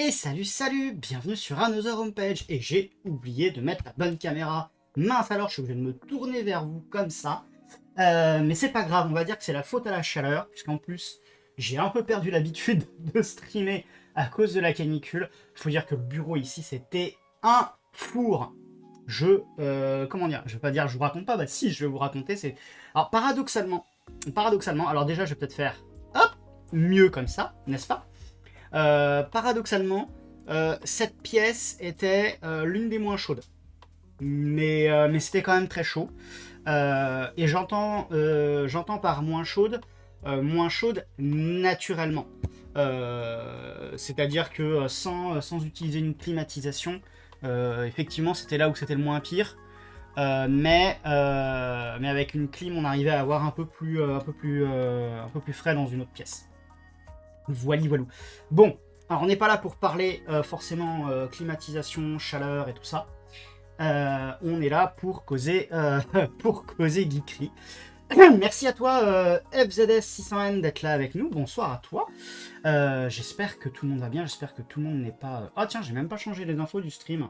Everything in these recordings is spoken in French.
Et salut, bienvenue sur Another Homepage. Et j'ai oublié de mettre la bonne caméra. Mince alors, je suis obligé de me tourner vers vous comme ça. Mais c'est pas grave, on va dire que c'est la faute à la chaleur, puisqu'en plus, j'ai un peu perdu l'habitude de streamer à cause de la canicule. Faut dire que le bureau ici, c'était un four. Comment dire, je vais pas dire je vous raconte pas, bah si, je vais vous raconter, c'est... Alors paradoxalement, alors déjà, je vais peut-être faire, hop, mieux comme ça, n'est-ce pas? Paradoxalement, cette pièce était l'une des moins chaudes. Mais c'était quand même très chaud. Et j'entends par moins chaude naturellement. C'est-à-dire que sans utiliser une climatisation, effectivement, c'était là où c'était le moins pire. Mais avec une clim, on arrivait à avoir un peu plus frais dans une autre pièce. Voilou. Bon, alors on n'est pas là pour parler forcément climatisation, chaleur et tout ça. On est là pour causer, pour causer geekery. Merci à toi FZS600N d'être là avec nous. Bonsoir à toi. J'espère que tout le monde va bien. J'espère que tout le monde n'est pas... Ah tiens, j'ai même pas changé les infos du stream.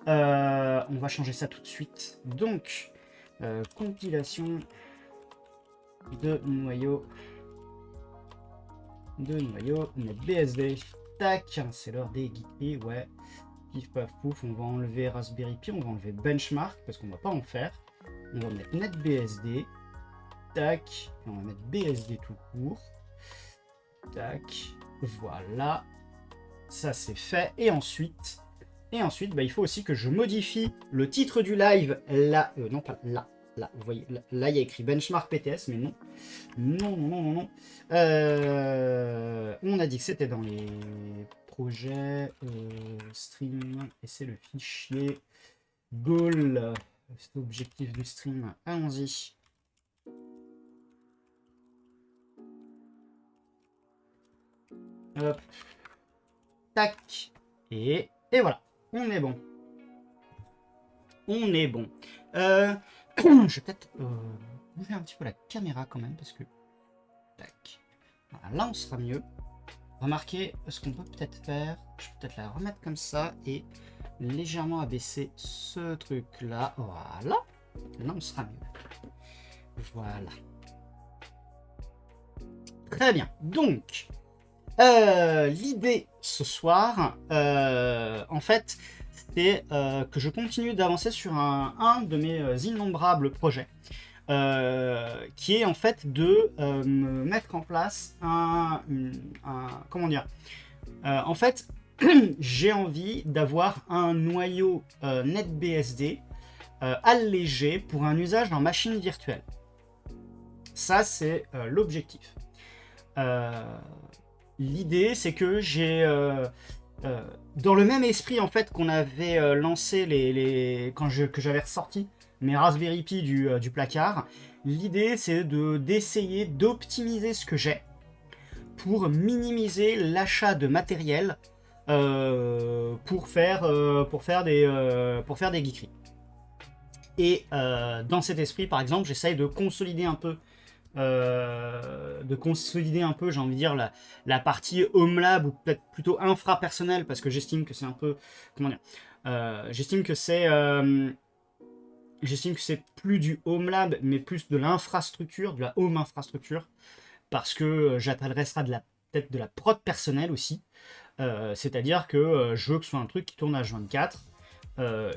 On va changer ça tout de suite. Donc, compilation de noyaux NetBSD. Tac, c'est l'heure des geekeries, ouais. Pif paf pouf, on va enlever Raspberry Pi, on va enlever Benchmark, parce qu'on va pas en faire. On va mettre NetBSD. Tac, et on va mettre BSD tout court. Tac, voilà. Ça c'est fait. Et ensuite, bah, il faut aussi que je modifie le titre du live. Là, non pas là. Là, vous voyez, là, il y a écrit Benchmark PTS, mais non. Non. On a dit que c'était dans les projets stream, et c'est le fichier goal. C'est l'objectif du stream. Allons-y. Hop. Tac. Et voilà. On est bon. On est bon. Je vais peut-être bouger un petit peu la caméra quand même, parce que... Tac. Voilà, là, on sera mieux. Remarquez ce qu'on peut peut-être faire. Je peux peut-être la remettre comme ça et légèrement abaisser ce truc-là. Voilà. Là, on sera mieux. Voilà. Très bien. Donc, l'idée ce soir, en fait, c'est que je continue d'avancer sur un de mes innombrables projets. Qui est en fait de me mettre en place comment dire, en fait j'ai envie d'avoir un noyau NetBSD allégé pour un usage en machine virtuelle. Ça c'est l'objectif. L'idée c'est que j'ai dans le même esprit en fait qu'on avait lancé que j'avais ressorti mes Raspberry Pi du placard, l'idée c'est d'essayer d'optimiser ce que j'ai pour minimiser l'achat de matériel pour faire des geekeries. Et dans cet esprit, par exemple, j'essaye de consolider un peu, j'ai envie de dire, la partie Home Lab, ou peut-être plutôt infra-personnel, parce que j'estime que c'est un peu, comment dire, j'estime que c'est plus du Home Lab, mais plus de l'infrastructure, de la home infrastructure, parce que j'appellerais ça peut-être de la prod personnelle aussi. C'est-à-dire que je veux que ce soit un truc qui tourne H24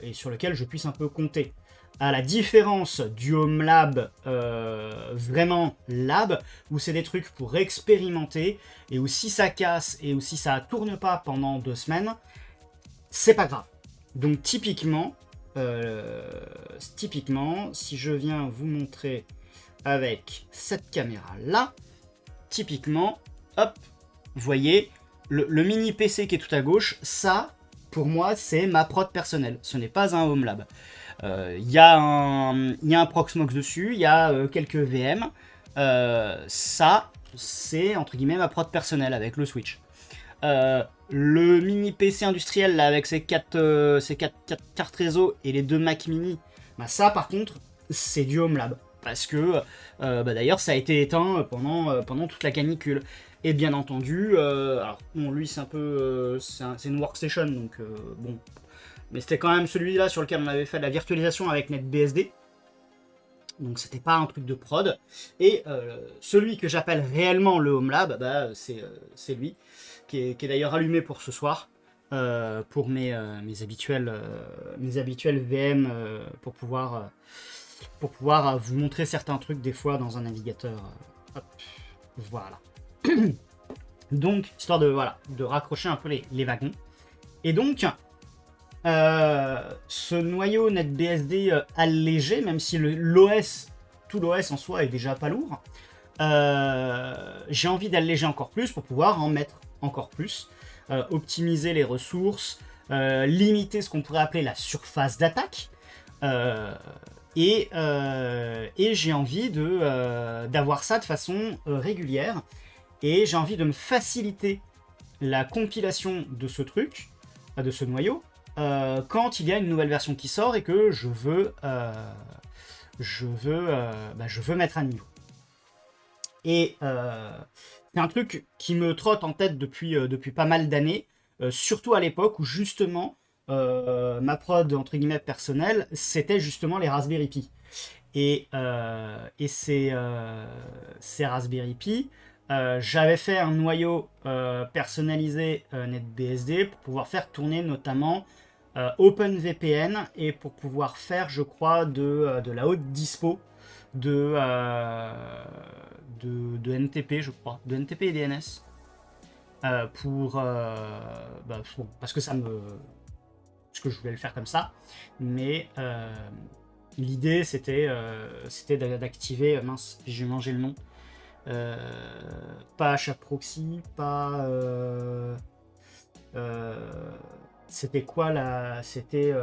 et sur lequel je puisse un peu compter. À la différence du Home Lab, vraiment lab, où c'est des trucs pour expérimenter, et où si ça casse, et où si ça tourne pas pendant 2 semaines, c'est pas grave. Donc typiquement, si je viens vous montrer avec cette caméra-là, typiquement, hop, vous voyez, le mini PC qui est tout à gauche, ça, pour moi, c'est ma prod personnelle. Ce n'est pas un Home Lab. Il y a un Proxmox dessus, il y a quelques VM. Ça, c'est, entre guillemets, ma prod personnelle avec le Switch. Le mini PC industriel, là, avec ses 4 cartes réseau et les 2 Mac mini, bah ça, par contre, c'est du Home Lab. parce que d'ailleurs ça a été éteint pendant toute la canicule. Et bien entendu, alors bon, lui c'est un peu, c'est une workstation, donc bon, mais c'était quand même celui-là sur lequel on avait fait de la virtualisation avec NetBSD. Donc c'était pas un truc de prod. Et celui que j'appelle réellement le Home Lab, c'est lui, qui est d'ailleurs allumé pour ce soir, pour mes habituels VM, pour pouvoir vous montrer certains trucs des fois dans un navigateur. Hop, voilà. Donc, histoire de raccrocher un peu les wagons. Et donc, ce noyau NetBSD allégé, même si tout l'OS en soi est déjà pas lourd, j'ai envie d'alléger encore plus pour pouvoir en mettre encore plus, optimiser les ressources, limiter ce qu'on pourrait appeler la surface d'attaque, et j'ai envie d'avoir ça de façon régulière, et j'ai envie de me faciliter la compilation de ce truc, de ce noyau, quand il y a une nouvelle version qui sort et que je veux mettre à niveau. Et c'est un truc qui me trotte en tête depuis pas mal d'années, surtout à l'époque où justement ma prod entre guillemets personnelle, c'était justement les Raspberry Pi. Et ces Raspberry Pi, j'avais fait un noyau personnalisé NetBSD pour pouvoir faire tourner notamment OpenVPN et pour pouvoir faire, je crois, de la haute dispo de NTP, je crois, de NTP et DNS. Parce que parce que je voulais le faire comme ça, mais l'idée c'était d'activer, mince, j'ai mangé le nom, pas HAProxy, pas c'était quoi là, c'était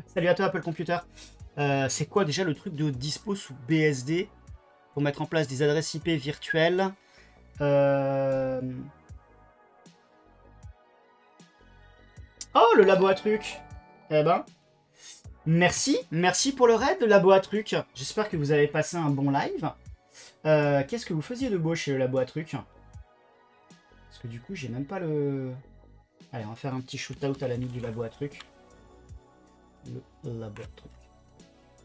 salut à toi Apple Computer, c'est quoi déjà le truc de dispo sous BSD pour mettre en place des adresses IP virtuelles, oh, le labo à trucs. Eh ben, merci pour le raid, le labo à trucs. J'espère que vous avez passé un bon live. Qu'est-ce que vous faisiez de beau chez le labo à trucs? Parce que du coup, j'ai même pas le... Allez, on va faire un petit shoot-out à l'ami du labo à trucs. Le labo à trucs.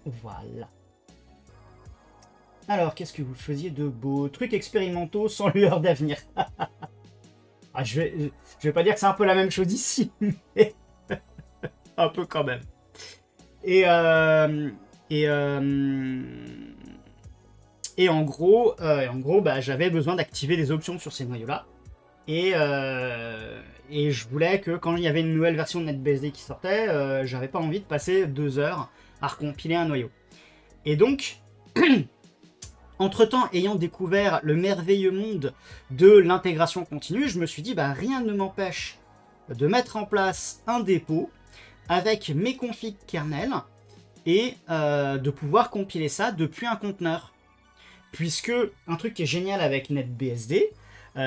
Voilà. Alors, qu'est-ce que vous faisiez de beau? Trucs expérimentaux sans lueur d'avenir. Ah, je vais pas dire que c'est un peu la même chose ici, mais un peu quand même. Et en gros, j'avais besoin d'activer des options sur ces noyaux-là. Et je voulais que quand il y avait une nouvelle version de NetBSD qui sortait, j'avais pas envie de passer 2 heures à recompiler un noyau. Et donc... Entre-temps, ayant découvert le merveilleux monde de l'intégration continue, je me suis dit, rien ne m'empêche de mettre en place un dépôt avec mes configs kernel et de pouvoir compiler ça depuis un conteneur. Puisque un truc qui est génial avec NetBSD,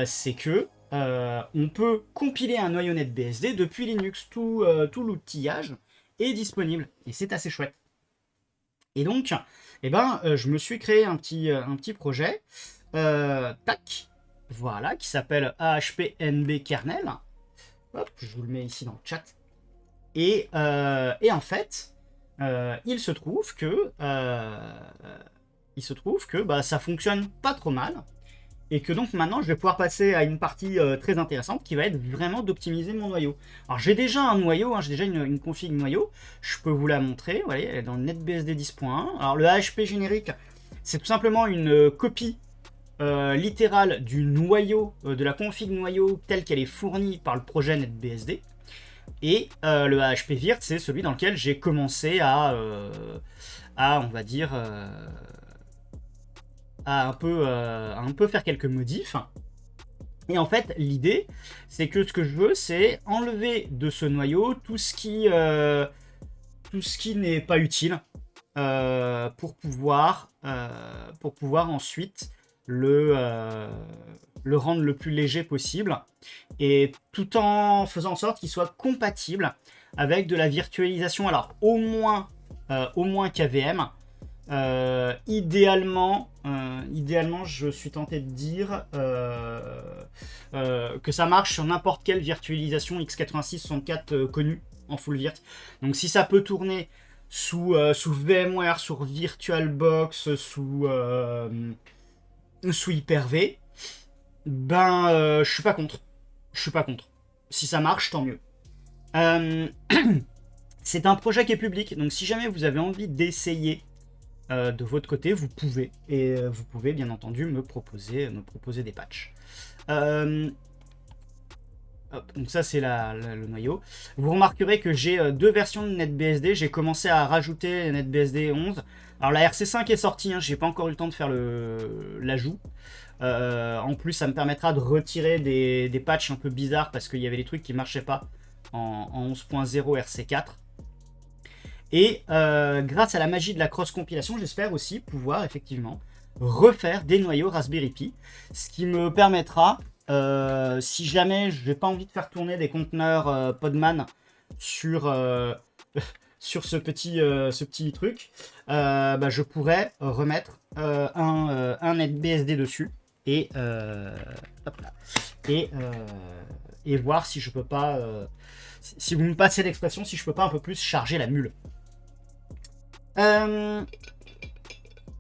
c'est que on peut compiler un noyau NetBSD depuis Linux. Tout l'outillage est disponible et c'est assez chouette. Et donc, je me suis créé un petit projet, voilà, qui s'appelle AHP-NB kernel. Hop, je vous le mets ici dans le chat. Et en fait, il se trouve que ça fonctionne pas trop mal. Et que donc maintenant, je vais pouvoir passer à une partie très intéressante qui va être vraiment d'optimiser mon noyau. Alors j'ai déjà un noyau, j'ai déjà une config noyau, je peux vous la montrer, vous voyez, elle est dans le NetBSD 10.1. Alors le AHP générique, c'est tout simplement une copie littérale du noyau, de la config noyau telle qu'elle est fournie par le projet NetBSD. Et le AHP virt, c'est celui dans lequel j'ai commencé à on va dire... à un peu faire quelques modifs. Et en fait, l'idée, c'est que ce que je veux, c'est enlever de ce noyau tout ce qui n'est pas utile pour pouvoir ensuite le rendre le plus léger possible et tout en faisant en sorte qu'il soit compatible avec de la virtualisation. Alors, au moins KVM. Idéalement, je suis tenté de dire que ça marche sur n'importe quelle virtualisation x86-64 connue en full virt. Donc si ça peut tourner sous VMware, sur VirtualBox, sous Hyper-V, ben je suis pas contre. Je suis pas contre. Si ça marche, tant mieux. C'est un projet qui est public, donc si jamais vous avez envie d'essayer de votre côté, vous pouvez. Et vous pouvez bien entendu me proposer des patchs. Hop, donc ça c'est le noyau. Vous remarquerez que j'ai deux versions de NetBSD. J'ai commencé à rajouter NetBSD 11. Alors la RC5 est sortie, hein, j'ai pas encore eu le temps de faire l'ajout. En plus ça me permettra de retirer des patchs un peu bizarres parce qu'il y avait des trucs qui marchaient pas en 11.0 RC4. Et grâce à la magie de la cross-compilation, j'espère aussi pouvoir effectivement refaire des noyaux Raspberry Pi. Ce qui me permettra, si jamais je n'ai pas envie de faire tourner des conteneurs Podman sur, sur ce petit truc, bah, je pourrais remettre un NetBSD dessus et, hop là, et voir si je peux pas, si vous me passez l'expression, si je peux pas un peu plus charger la mule.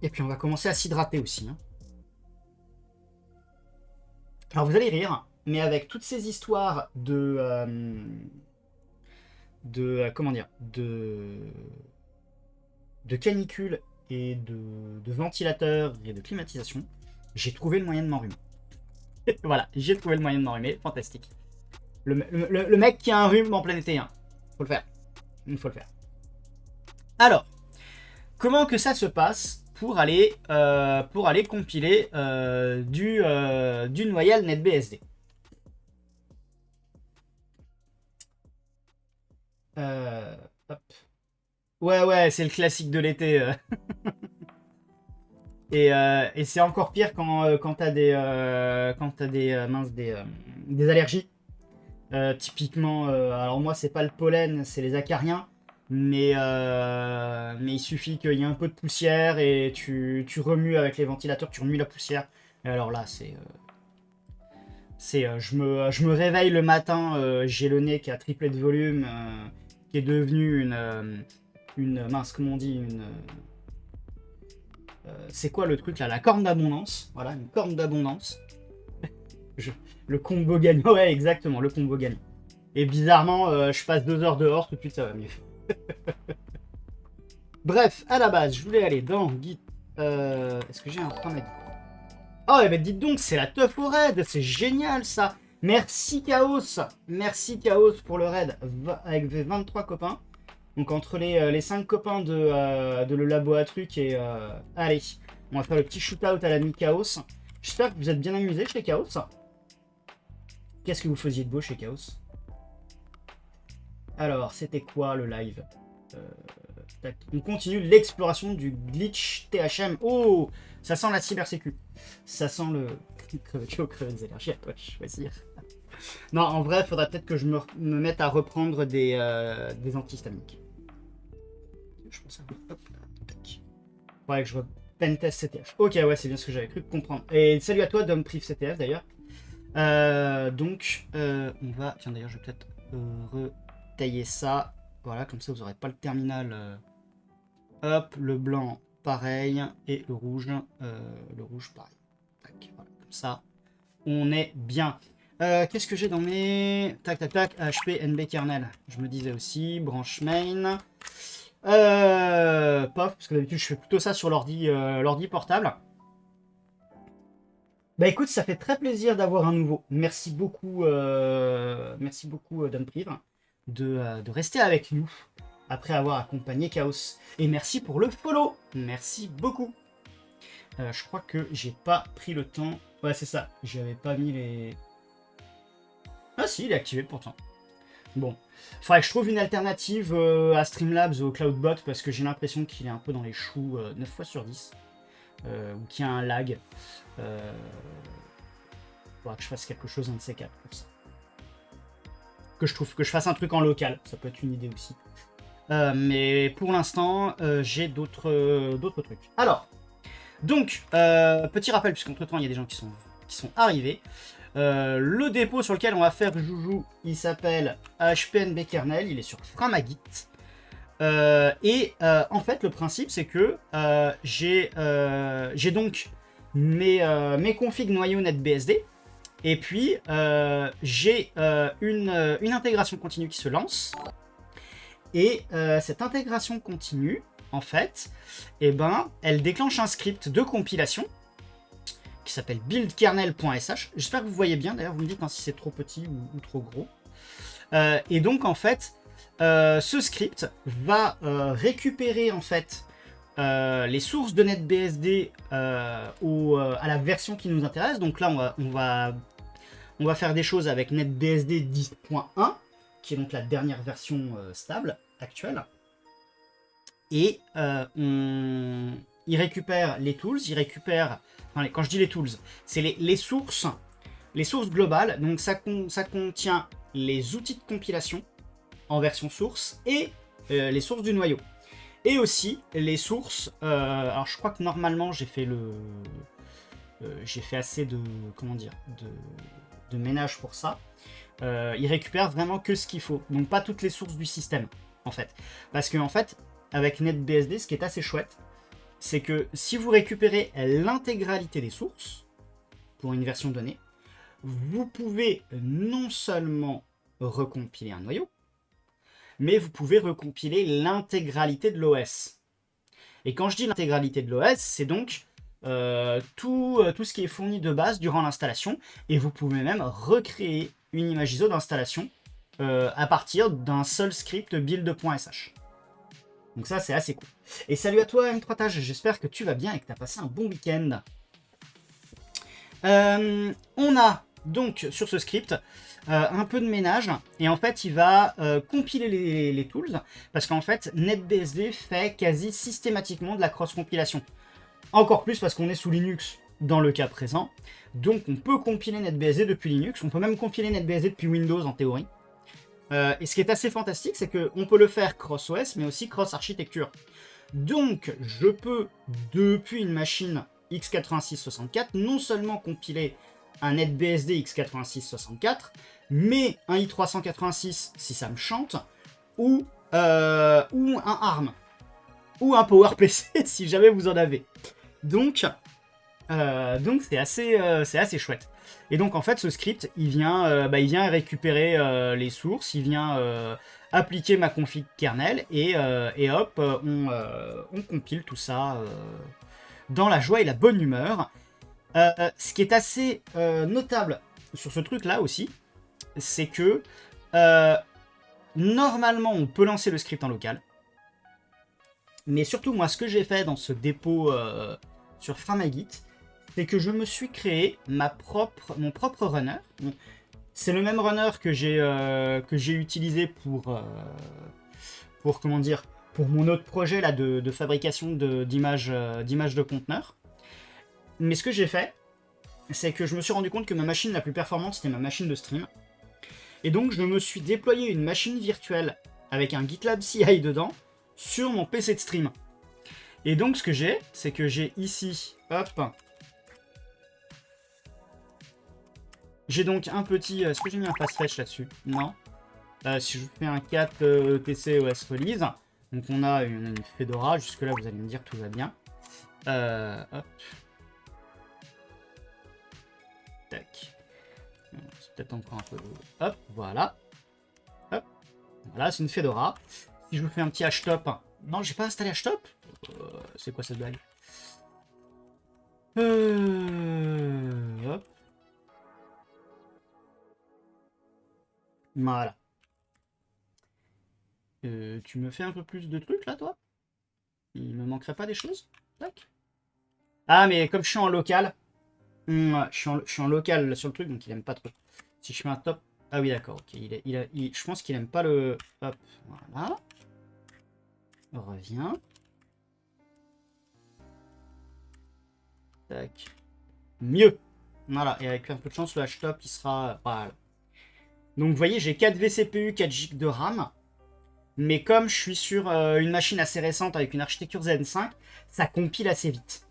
Et puis on va commencer à s'hydrater aussi. Hein. Alors vous allez rire, mais avec toutes ces histoires comment dire, de canicule et de ventilateur et de climatisation, j'ai trouvé le moyen de m'enrhumer. Voilà, j'ai trouvé le moyen de m'enrhumer, fantastique. Le mec qui a un rhume en plein été, hein. Faut le faire. Il faut le faire. Alors, comment que ça se passe pour aller compiler du noyal NetBSD. Hop. Ouais, c'est le classique de l'été. Et c'est encore pire quand t'as des allergies. Typiquement, alors moi c'est pas le pollen, c'est les acariens. Mais il suffit qu'il y ait un peu de poussière et tu remues avec les ventilateurs, tu remues la poussière. Et alors là, je me réveille le matin, j'ai le nez qui a triplé de volume, qui est devenu mince, comment on dit, c'est quoi le truc là? La corne d'abondance. Voilà, une corne d'abondance. Le combo gagnant, ouais, exactement, le combo gagnant. Et bizarrement, je passe 2 heures dehors, tout de suite ça va mieux. Bref, à la base, je voulais aller dans Git. Est-ce que j'ai un programme à Git? Oh, ben dites donc, c'est la teuf au raid, c'est génial ça. Merci Chaos, pour le raid avec les 23 copains. Donc entre les 5 copains de le labo à trucs et allez, on va faire le petit shootout à l'ami Chaos. J'espère que vous êtes bien amusés chez Chaos. Qu'est-ce que vous faisiez de beau chez Chaos? Alors, c'était quoi le live? On continue l'exploration du glitch THM. Oh, ça sent la cybersécu. Ça sent le crever des allergies à toi choisir. Non, en vrai, il faudrait peut-être que je me mette à reprendre des antihistaminiques. Je pense à... Hop, tac. Faudrait que je pentest CTF. Ok, ouais, c'est bien ce que j'avais cru comprendre. Et salut à toi, Dompriv CTF d'ailleurs. Donc, on va... Tiens, d'ailleurs, je vais peut-être retailler ça. Voilà, comme ça, vous n'aurez pas le terminal... Hop, le blanc, pareil. Et le rouge pareil. Tac, voilà, comme ça, on est bien. Qu'est-ce que j'ai dans mes... Tac, HP, NB kernel. Je me disais aussi, branche main. Pof, parce que d'habitude, je fais plutôt ça sur l'ordi portable. Bah écoute, ça fait très plaisir d'avoir un nouveau. Merci beaucoup, Dompriv, de rester avec nous après avoir accompagné Chaos. Et merci pour le follow. Merci beaucoup. Je crois que j'ai pas pris le temps. Ouais, c'est ça. J'avais pas mis les... Ah si, il est activé pourtant. Bon. Faudrait que je trouve une alternative à Streamlabs au Cloudbot parce que j'ai l'impression qu'il est un peu dans les choux 9 fois sur 10. Ou qu'il y a un lag. Faudra que je fasse quelque chose, un de ces quatre pour ça. Que je fasse un truc en local. Ça peut être une idée aussi. Mais pour l'instant, j'ai d'autres trucs. Alors, donc, petit rappel, puisqu'entre-temps, il y a des gens qui sont arrivés. Le dépôt sur lequel on va faire Joujou, il s'appelle HPNB Kernel, il est sur Framagit. En fait, le principe, c'est que j'ai donc mes configs noyaux NetBSD, et puis j'ai une intégration continue qui se lance, et cette intégration continue, en fait, eh ben, elle déclenche un script de compilation qui s'appelle buildkernel.sh. J'espère que vous voyez bien, d'ailleurs vous me dites hein, si c'est trop petit ou trop gros. Et donc en fait, ce script va récupérer en fait les sources de NetBSD à la version qui nous intéresse. Donc là on va faire des choses avec NetBSD 10.1 qui est donc la dernière version stable actuelle. Et il récupère les tools, il récupère, enfin, quand je dis les tools, c'est les sources globales. Donc ça contient les outils de compilation en version source et les sources du noyau. Et aussi les sources, alors je crois que normalement j'ai fait assez de, comment dire, de ménage pour ça. Il récupère vraiment que ce qu'il faut, donc pas toutes les sources du système en fait. Parce que en fait, avec NetBSD, ce qui est assez chouette, c'est que si vous récupérez l'intégralité des sources pour une version donnée, vous pouvez non seulement recompiler un noyau, mais vous pouvez recompiler l'intégralité de l'OS. Et quand je dis l'intégralité de l'OS, c'est donc tout ce qui est fourni de base durant l'installation, et vous pouvez même recréer une image ISO d'installation à partir d'un seul script build.sh. Donc ça, c'est assez cool. Et salut à toi, M3Tage, j'espère que tu vas bien et que tu as passé un bon week-end. On a donc sur ce script un peu de ménage, et en fait il va compiler les tools, parce qu'en fait NetBSD fait quasi systématiquement de la cross-compilation. Encore plus parce qu'on est sous Linux dans le cas présent, donc on peut compiler NetBSD depuis Linux, on peut même compiler NetBSD depuis Windows en théorie. Et ce qui est assez fantastique, c'est qu'on peut le faire cross-OS, mais aussi cross-architecture. Donc, je peux, depuis une machine x86-64, non seulement compiler un NetBSD x86-64, mais un i386 si ça me chante, ou un ARM, ou un PowerPC si jamais vous en avez. Donc c'est assez chouette. Et donc en fait ce script il vient récupérer les sources, il vient appliquer ma config kernel et hop on compile tout ça dans la joie et la bonne humeur. Ce qui est assez notable sur ce truc là aussi, c'est que normalement on peut lancer le script en local, mais surtout moi ce que j'ai fait dans ce dépôt sur Framagit, c'est que je me suis créé mon propre runner. C'est le même runner que j'ai utilisé pour mon autre projet là de fabrication d'images de conteneurs. Mais ce que j'ai fait, c'est que je me suis rendu compte que ma machine la plus performante, c'était ma machine de stream. Et donc je me suis déployé une machine virtuelle avec un GitLab CI dedans sur mon PC de stream. Et donc ce que j'ai, c'est que j'ai ici, hop, j'ai donc un petit... Est-ce que j'ai mis un fast fetch là-dessus? Non. Si je fais un 4 TC OS release, donc on a une Fedora, jusque-là vous allez me dire tout va bien. Hop. Tac. C'est peut-être encore un peu... Hop, voilà. Hop. Voilà, c'est une Fedora. Si je vous fais un petit htop... Non, j'ai pas installé htop. C'est quoi cette blague? Hop. Voilà. Tu me fais un peu plus de trucs là, toi? Il me manquerait pas des choses? Tac. Ah, mais comme je suis en local, je suis en local sur le truc, donc il aime pas trop. Si je fais un top. Ah oui, d'accord, ok. Je pense qu'il aime pas le. Hop, voilà. On revient. Tac. Mieux. Voilà, et avec un peu de chance, le htop, il sera... Voilà. Donc, vous voyez, j'ai 4 vCPU, 4 GB de RAM. Mais comme je suis sur une machine assez récente avec une architecture Zen 5, ça compile assez vite.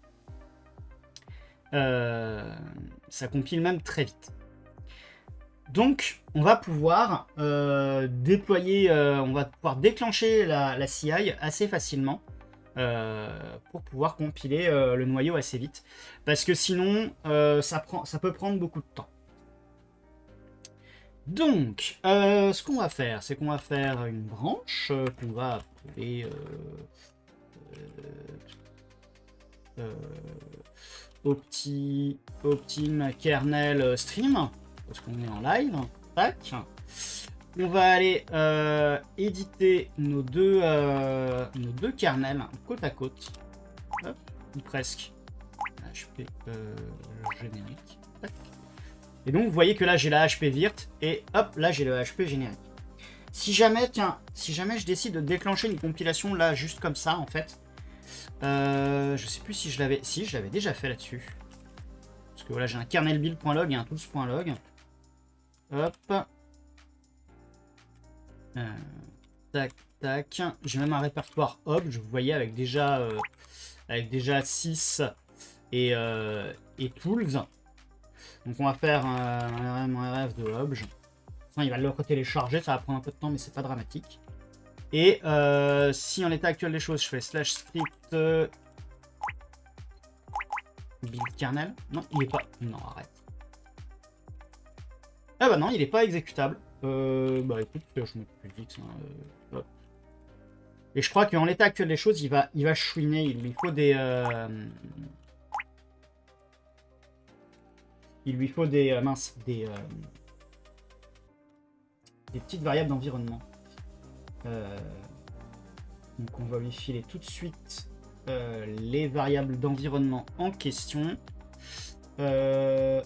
Ça compile même très vite. Donc, on va pouvoir déployer, on va pouvoir déclencher la CI assez facilement pour pouvoir compiler le noyau assez vite. Parce que sinon, ça peut prendre beaucoup de temps. Donc, ce qu'on va faire, c'est qu'on va faire une branche qu'on va appeler Optim kernel stream, parce qu'on est en live. Tac. On va aller éditer nos deux kernels côte à côte. Hop, ou presque. HP générique. Tac. Et donc vous voyez que là j'ai la HP virt et hop là j'ai le HP générique. Si jamais je décide de déclencher une compilation là juste comme ça en fait, je sais plus si je l'avais déjà fait là-dessus. Parce que voilà j'ai un kernel build.log et un tools.log. Hop. Tac tac. J'ai même un répertoire obj, vous voyez avec déjà 6 et tools. Donc on va faire un rf de obj. Enfin, il va le télécharger, ça va prendre un peu de temps, mais c'est pas dramatique. Et si en l'état actuel des choses, je fais /script build kernel. Non, il est pas. Non, arrête. Ah bah non, il est pas exécutable. Bah écoute, je mets plus vite. Hein, et je crois qu'en l'état actuel des choses, il va chouiner. Il lui faut des. Il lui faut des des petites variables d'environnement. Donc on va lui filer tout de suite les variables d'environnement en question. Et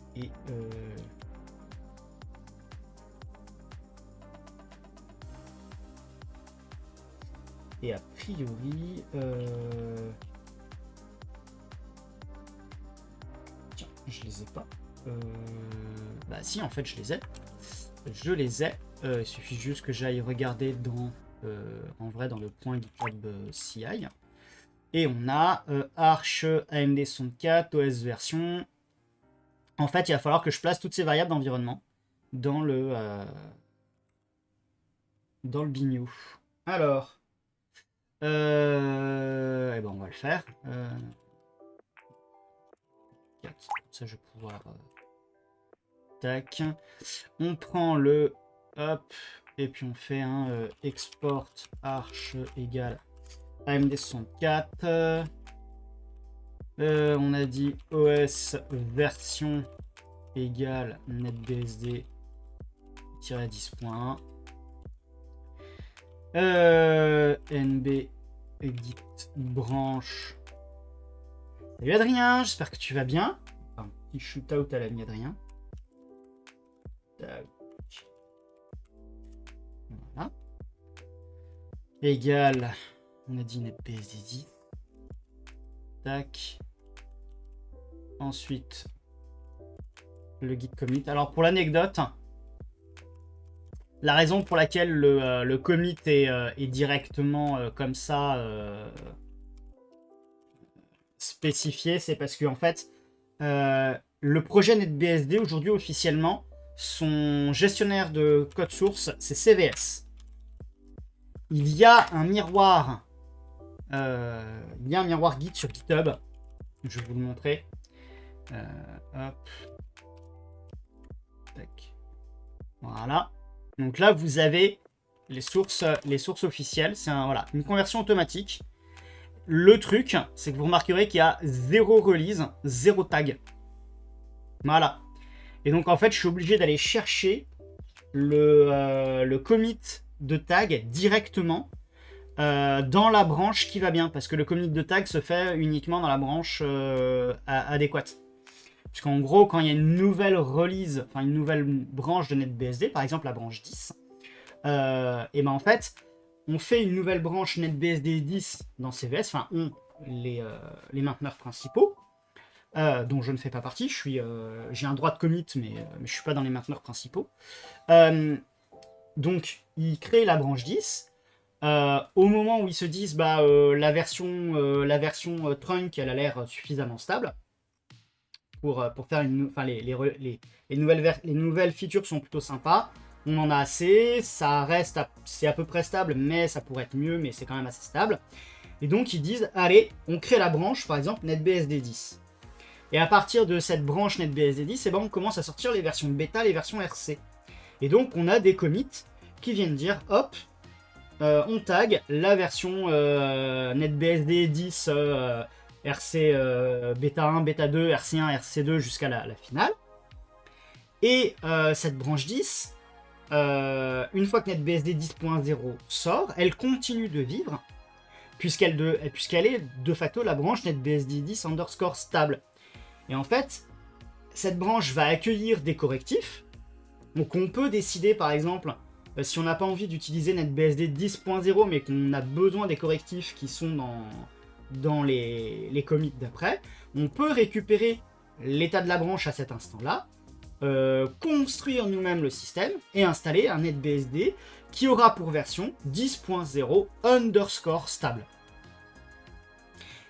a priori... Tiens, je les ai pas. Bah si, en fait, je les ai. Je les ai. Il suffit juste que j'aille regarder en vrai dans le point GitLab CI. Et on a Arch, AMD 64, OS version. En fait, il va falloir que je place toutes ces variables d'environnement dans le bignou. Alors, eh ben on va le faire. Ça, je vais pouvoir. Tac. On prend le hop et puis on fait un export arch égale AMD 64. On a dit OS version égale netBSD 10.1. NB git branche. Salut Adrien, j'espère que tu vas bien. Un petit shootout à l'ami Adrien. Voilà. Égal, on a dit netBSD 10. Tac. Ensuite, le git commit. Alors pour l'anecdote, la raison pour laquelle le commit est directement comme ça spécifié, c'est parce que en fait, le projet netBSD aujourd'hui officiellement, son gestionnaire de code source, c'est CVS. Il y a un miroir, Git sur GitHub. Je vais vous le montrer. Hop. Tac. Voilà. Donc là, vous avez les sources officielles. C'est voilà, une conversion automatique. Le truc, c'est que vous remarquerez qu'il y a 0 release, 0 tag. Voilà. Et donc, en fait, je suis obligé d'aller chercher le commit de tag directement dans la branche qui va bien. Parce que le commit de tag se fait uniquement dans la branche adéquate. Parce qu'en gros, quand il y a une nouvelle release, enfin une nouvelle branche de NetBSD, par exemple la branche 10, et ben en fait, on fait une nouvelle branche NetBSD 10 dans CVS, enfin les mainteneurs principaux, dont je ne fais pas partie. J'ai un droit de commit, mais je ne suis pas dans les mainteneurs principaux. Donc, il crée la branche 10. Au moment où ils se disent bah la version trunk elle a l'air suffisamment stable pour faire enfin les nouvelles features sont plutôt sympas. On en a assez, c'est à peu près stable, mais ça pourrait être mieux, mais c'est quand même assez stable. Et donc ils disent allez, on crée la branche par exemple NetBSD 10. Et à partir de cette branche NetBSD 10, on commence à sortir les versions bêta, les versions RC. Et donc on a des commits qui viennent dire hop, on tag la version NetBSD 10 RC bêta 1, bêta 2, RC1, RC2 jusqu'à la finale. Et cette branche 10, une fois que NetBSD 10.0 sort, elle continue de vivre puisqu'elle est de facto la branche NetBSD 10 underscore stable. Et en fait, cette branche va accueillir des correctifs. Donc on peut décider par exemple, si on n'a pas envie d'utiliser NetBSD 10.0 mais qu'on a besoin des correctifs qui sont dans les commits d'après, on peut récupérer l'état de la branche à cet instant-là, construire nous-mêmes le système et installer un NetBSD qui aura pour version 10.0 underscore stable.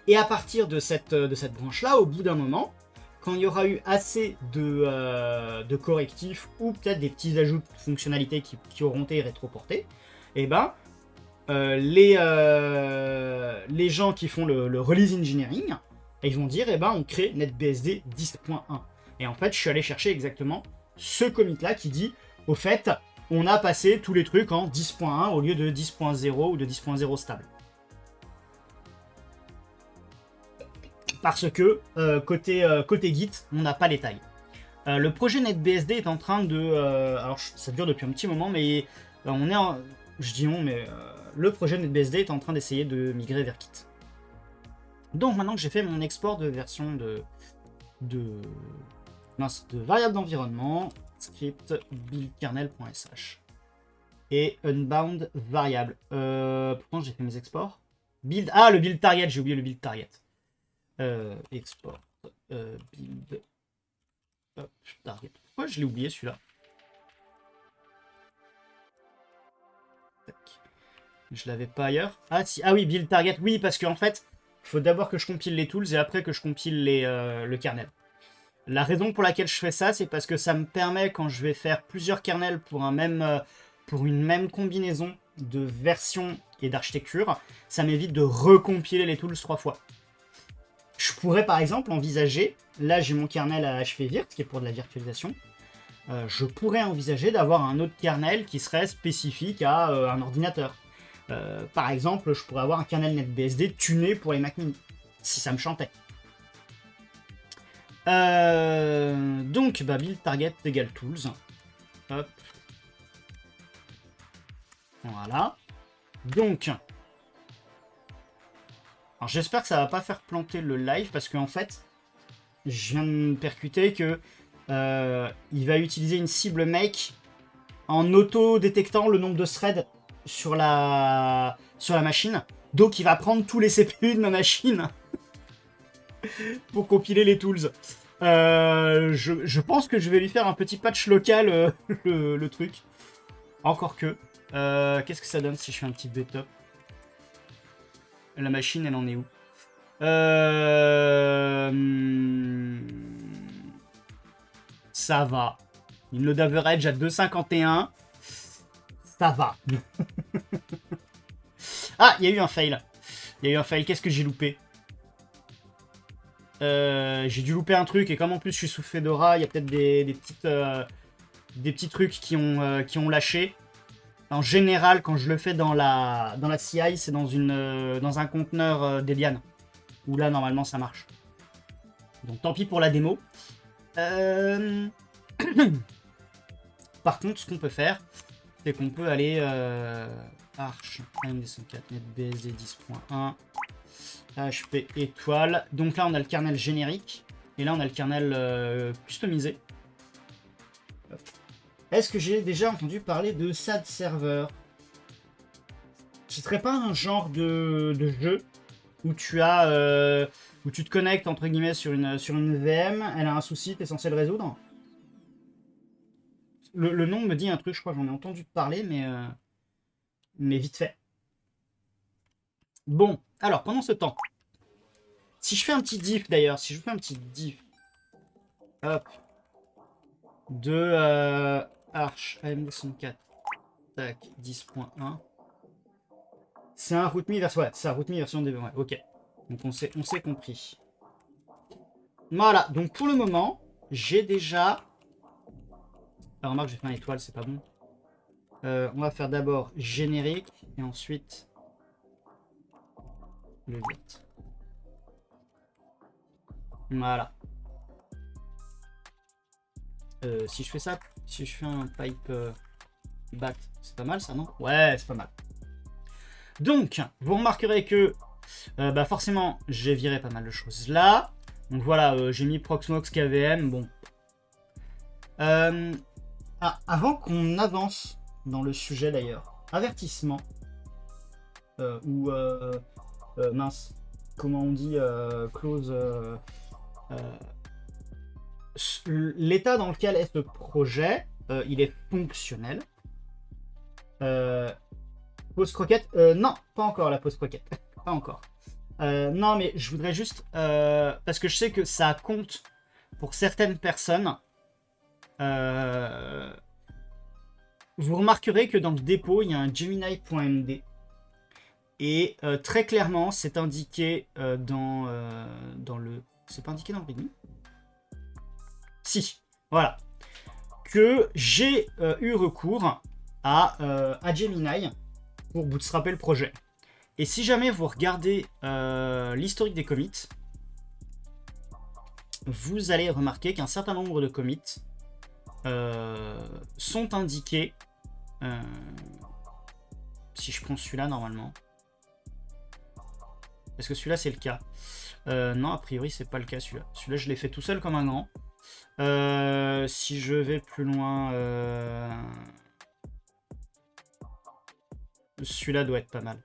Et à partir de cette branche-là, au bout d'un moment, quand il y aura eu assez de correctifs ou peut-être des petits ajouts de fonctionnalités qui auront été rétroportés, et ben les gens qui font le release engineering, ils vont dire on crée NetBSD 10.1. Et en fait, je suis allé chercher exactement ce commit-là qui dit, au fait, on a passé tous les trucs en 10.1 au lieu de 10.0 ou de 10.0 stable. Parce que côté Git, on n'a pas les tags. Le projet NetBSD est en train de... alors ça dure depuis un petit moment, mais on est en... Je dis non, mais le projet NetBSD est en train d'essayer de migrer vers Git. Donc maintenant que j'ai fait mon export de version de variable d'environnement, script buildkernel.sh et unbound variable. Pourquoi j'ai fait mes exports? Build, le build target, j'ai oublié le build target. Export build target. Pourquoi je l'ai oublié celui-là? Je l'avais pas ailleurs. Ah oui, build target, oui, parce qu'en fait, il faut d'abord que je compile les tools et après que je compile le kernel. La raison pour laquelle je fais ça, c'est parce que ça me permet, quand je vais faire plusieurs kernels pour une même combinaison de versions et d'architecture, ça m'évite de recompiler les tools 3 fois. Je pourrais par exemple envisager, là j'ai mon kernel à HPVirt qui est pour de la virtualisation, je pourrais envisager d'avoir un autre kernel qui serait spécifique à un ordinateur. Par exemple, je pourrais avoir un kernel NetBSD tuné pour les Mac mini, si ça me chantait. Donc, build target égale tools. Hop. Voilà. Donc, alors j'espère que ça va pas faire planter le live parce qu'en fait, je viens de me percuter que il va utiliser une cible make en auto-détectant le nombre de threads sur la machine. Donc il va prendre tous les CPU de ma machine pour compiler les tools. Je pense que je vais lui faire un petit patch local, le truc. Encore que. Qu'est-ce que ça donne si je fais un petit backup? La machine, elle en est où? Ça va. Une load average à 2,51. Ça va. Ah, il y a eu un fail. Qu'est-ce que j'ai loupé? J'ai dû louper un truc et comme en plus je suis sous Fedora, il y a peut-être des petits trucs qui ont lâché. En général, quand je le fais dans la CI, c'est dans un conteneur Debian. Où là, normalement, ça marche. Donc tant pis pour la démo. Par contre, ce qu'on peut faire, c'est qu'on peut aller arch AMD104 NetBSD 10.1 HP étoile. Donc là, on a le kernel générique. Et là, on a le kernel customisé. Est-ce que j'ai déjà entendu parler de SAD server? Ce serait pas un genre de jeu où tu te connectes entre guillemets sur une VM, elle a un souci, t'es censé le résoudre? Le nom me dit un truc, je crois que j'en ai entendu parler, mais vite fait. Bon, alors pendant ce temps, si je fais un petit diff d'ailleurs, si je fais un petit diff, hop, de Arch AMD 64, tac, 10.1, c'est un RootMe version, ouais, c'est un RootMe version DB, ouais, ok. Donc on s'est compris. Voilà, donc pour le moment, j'ai déjà... Alors remarque, j'ai fait un étoile, c'est pas bon. On va faire d'abord générique, et ensuite le 8. Voilà. Si je fais ça, si je fais un pipe bat, c'est pas mal ça, non? Ouais, c'est pas mal. Donc, vous remarquerez que bah forcément, j'ai viré pas mal de choses là. Donc voilà, j'ai mis Proxmox KVM. Bon. Avant qu'on avance dans le sujet d'ailleurs, avertissement. Ou mince, comment on dit clause. L'état dans lequel est ce projet, il est fonctionnel. Pause croquette, non, pas encore la pause croquette. Pas encore. Non, mais je voudrais juste... parce que je sais que ça compte pour certaines personnes. Vous remarquerez que dans le dépôt, il y a un Gemini.md. Et très clairement, c'est indiqué dans le... C'est pas indiqué dans le README? Si, voilà. Que j'ai eu recours à Gemini pour bootstrapper le projet. Et si jamais vous regardez l'historique des commits, vous allez remarquer qu'un certain nombre de commits sont indiqués. Si je prends celui-là, normalement. Est-ce que celui-là, c'est le cas? Non, a priori, c'est pas le cas, celui-là. Celui-là, je l'ai fait tout seul comme un grand. Si je vais plus loin... celui-là doit être pas mal.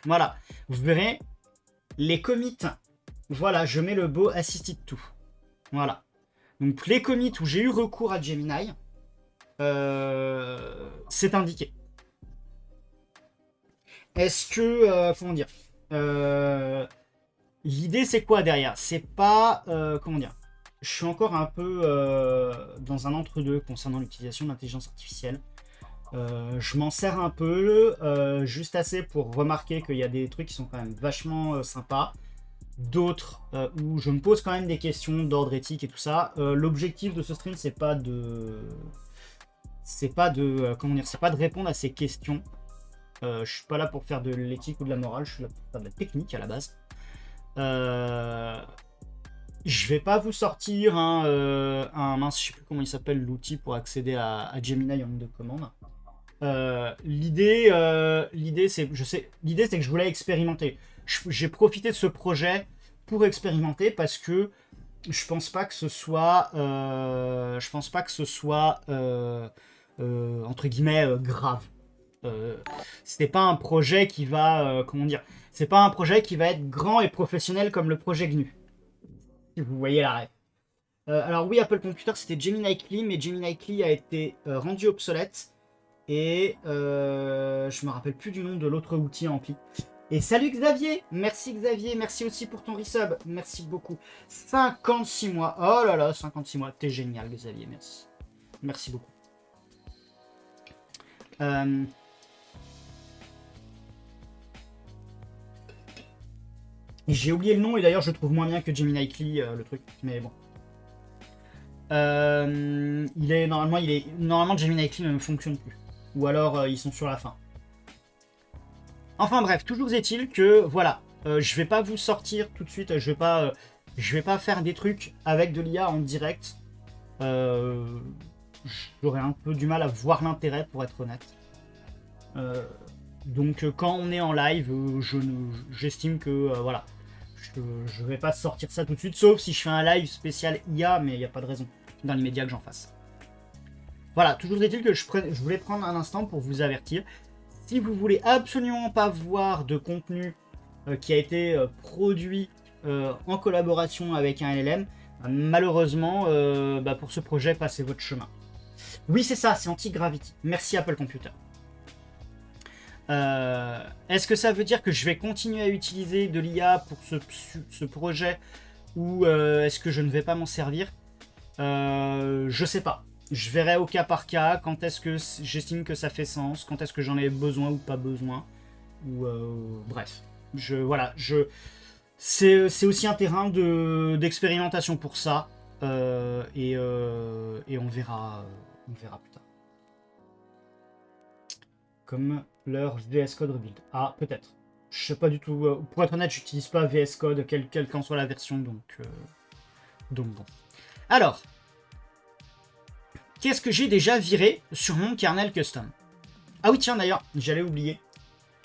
Voilà, vous verrez, les commits, voilà, je mets le beau assisted to. Voilà. Donc les commits où j'ai eu recours à Gemini, c'est indiqué. Est-ce que, comment dire, l'idée c'est quoi derrière? C'est pas, comment dire, je suis encore un peu dans un entre-deux concernant l'utilisation de l'intelligence artificielle. Je m'en sers un peu, juste assez pour remarquer qu'il y a des trucs qui sont quand même vachement sympas. D'autres où je me pose quand même des questions d'ordre éthique et tout ça. L'objectif de ce stream, c'est pas de... comment dire, c'est pas de répondre à ces questions. Je suis pas là pour faire de l'éthique ou de la morale, je suis là pour faire de la technique à la base. Je vais pas vous sortir un mince, je sais plus comment il s'appelle, l'outil pour accéder à Gemini en ligne de commande. L'idée c'est que je voulais expérimenter. J'ai profité de ce projet pour expérimenter parce que je pense pas que ce soit entre guillemets grave. C'est pas un projet qui va comment dire, c'est pas un projet qui va être grand et professionnel comme le projet GNU. Si vous voyez la rêve. Alors oui, Apple Computer c'était Gemini Cli, mais Gemini Cli a été rendu obsolète. Et je me rappelle plus du nom de l'autre outil ampli. Et salut Xavier, merci aussi pour ton resub, merci beaucoup. 56 mois, oh là là, 56 mois, t'es génial Xavier, merci. Merci beaucoup. J'ai oublié le nom et d'ailleurs je trouve moins bien que Gemini Cli le truc, mais bon. Normalement Gemini Cli ne fonctionne plus. Ou alors ils sont sur la fin. Enfin bref, toujours est-il que voilà, je vais pas vous sortir tout de suite, je vais pas faire des trucs avec de l'IA en direct. J'aurais un peu du mal à voir l'intérêt pour être honnête. Donc quand on est en live, j'estime que voilà, je vais pas sortir ça tout de suite, sauf si je fais un live spécial IA, mais il n'y a pas de raison dans l'immédiat que j'en fasse. Voilà, toujours est-il que je voulais prendre un instant pour vous avertir. Si vous voulez absolument pas voir de contenu qui a été produit en collaboration avec un LLM, malheureusement, pour ce projet, passez votre chemin. Oui, c'est ça, c'est Anti-Gravity. Merci Apple Computer. Est-ce que ça veut dire que je vais continuer à utiliser de l'IA pour ce projet ou est-ce que je ne vais pas m'en servir? Je sais pas. Je verrai au cas par cas quand est-ce que j'estime que ça fait sens, quand est-ce que j'en ai besoin ou pas besoin. Ou bref. C'est aussi un terrain d'expérimentation pour ça. Et on verra plus tard. Comme leur VS Code rebuild. Ah, peut-être. Je sais pas du tout. Pour être honnête, j'utilise pas VS Code, quelle qu'en soit la version, donc bon. Alors, qu'est-ce que j'ai déjà viré sur mon kernel custom? Ah oui, tiens, d'ailleurs, j'allais oublier.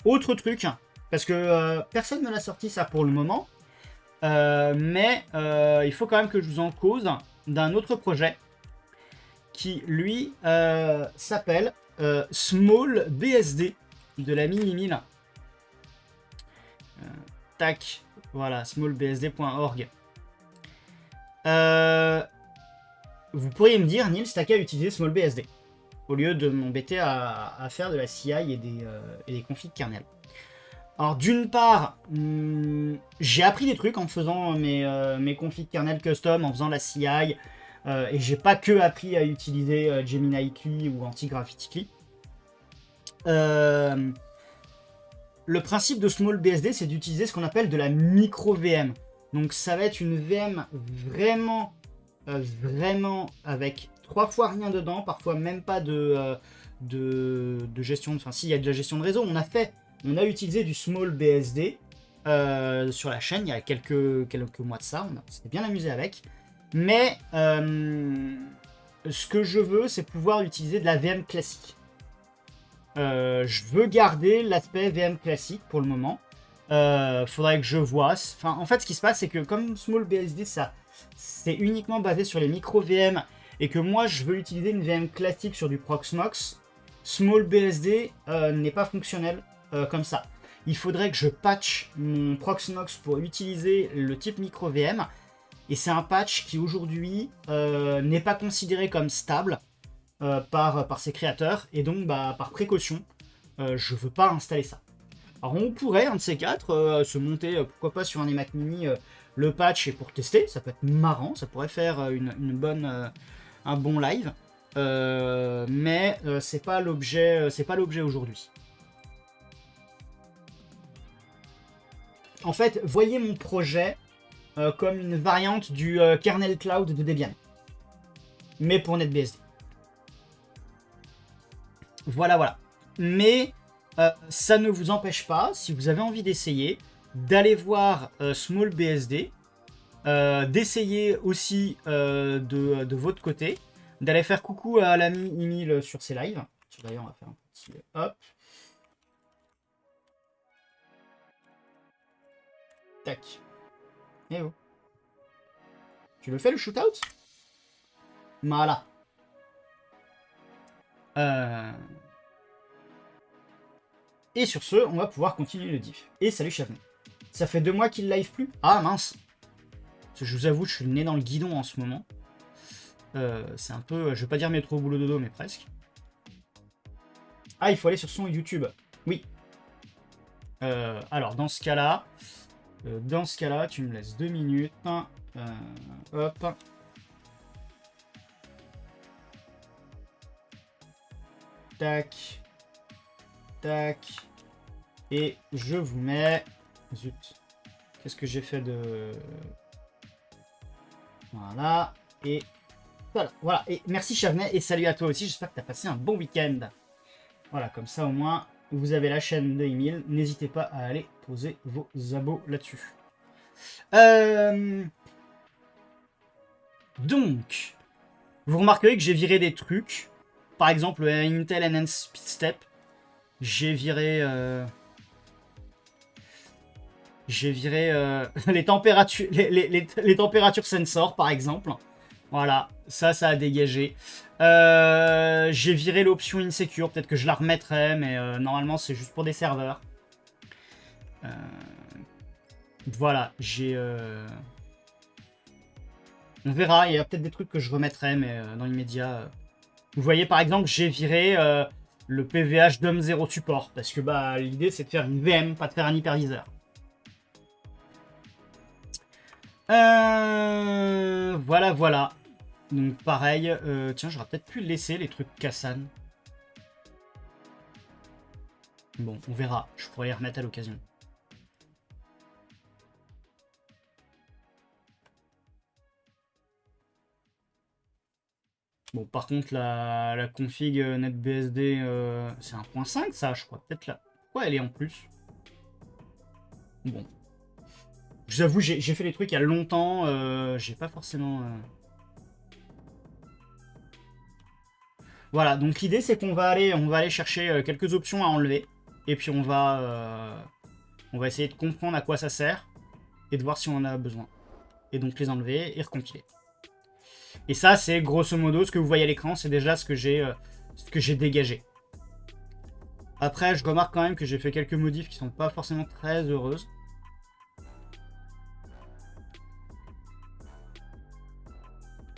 Autre truc, parce que personne ne l'a sorti ça pour le moment, mais il faut quand même que je vous en cause d'un autre projet qui, lui, s'appelle Small BSD de la Mini1000. Tac, voilà, smallbsd.org. Vous pourriez me dire, Nils, t'as qu'à utiliser SmallBSD au lieu de m'embêter à faire de la CI et des configs kernel. Alors d'une part, j'ai appris des trucs en faisant mes configs kernel custom, en faisant la CI, et j'ai pas que appris à utiliser Gemini CLI ou Anti-Graffiti CLI. Le principe de SmallBSD, c'est d'utiliser ce qu'on appelle de la micro-VM. Donc ça va être une VM vraiment avec 3 fois rien dedans, parfois même pas de gestion, enfin si, il y a de la gestion de réseau. On a utilisé du SmallBSD sur la chaîne il y a quelques mois de ça, on s'était bien amusé avec. Mais ce que je veux, c'est pouvoir utiliser de la VM classique. Je veux garder l'aspect VM classique pour le moment. Faudrait que je vois. Enfin, en fait, ce qui se passe, c'est que comme SmallBSD, c'est uniquement basé sur les micro-VM et que moi, je veux utiliser une VM classique sur du Proxmox, SmallBSD n'est pas fonctionnel comme ça. Il faudrait que je patch mon Proxmox pour utiliser le type micro-VM. Et c'est un patch qui, aujourd'hui, n'est pas considéré comme stable. Par ses créateurs, et donc par précaution, je veux pas installer ça. Alors on pourrait, un de ces quatre, se monter, pourquoi pas sur un iMac mini, le patch et pour tester, ça peut être marrant, ça pourrait faire un bon live, mais c'est pas l'objet aujourd'hui. En fait, voyez mon projet comme une variante du kernel cloud de Debian, mais pour NetBSD. Voilà. Mais ça ne vous empêche pas, si vous avez envie d'essayer, d'aller voir SmallBSD, d'essayer aussi de votre côté, d'aller faire coucou à l'ami Emile sur ses lives. D'ailleurs, on va faire un petit hop. Tac. Et oh. Tu le fais le shootout? Voilà. Et sur ce, on va pouvoir continuer le diff. Et salut Chavon. Ça fait 2 mois qu'il live plus? Ah mince. Je vous avoue, je suis le nez dans le guidon en ce moment. C'est un peu, je vais pas dire métro boulot dodo, mais presque. Ah, il faut aller sur son YouTube. Oui. Alors, dans ce cas-là, tu me laisses 2 minutes. Hop. Tac. Tac. Et je vous mets... Zut. Qu'est-ce que j'ai fait de... Voilà. Et voilà. Et merci Chavenet et salut à toi aussi. J'espère que tu as passé un bon week-end. Voilà, comme ça au moins, vous avez la chaîne de Emile. N'hésitez pas à aller poser vos abos là-dessus. Donc, vous remarquerez que j'ai viré des trucs. Par exemple, le Intel Enhanced Speed Step. J'ai viré les températures, les températures sensor, par exemple. Voilà, ça a dégagé. J'ai viré l'option insecure, peut-être que je la remettrai, mais normalement c'est juste pour des serveurs. Voilà, on verra, il y a peut-être des trucs que je remettrai, mais dans l'immédiat... Vous voyez, par exemple, j'ai viré le PVH DOM 0 support. Parce que bah, l'idée, c'est de faire une VM, pas de faire un hyperviseur. Voilà, voilà. Donc pareil, tiens, j'aurais peut-être pu laisser les trucs Kassan. Bon, on verra. Je pourrais les remettre à l'occasion. Bon, par contre, la config NetBSD, c'est 1.5, ça, je crois. Peut-être là. Pourquoi elle est en plus? Bon. Je vous avoue, j'ai fait les trucs il y a longtemps. J'ai pas forcément... Voilà, donc l'idée, c'est qu'on va aller chercher quelques options à enlever. Et puis on va essayer de comprendre à quoi ça sert. Et de voir si on en a besoin. Et donc les enlever et recompiler. Et ça, c'est grosso modo ce que vous voyez à l'écran, c'est déjà ce que j'ai dégagé. Après, je remarque quand même que j'ai fait quelques modifs qui sont pas forcément très heureuses.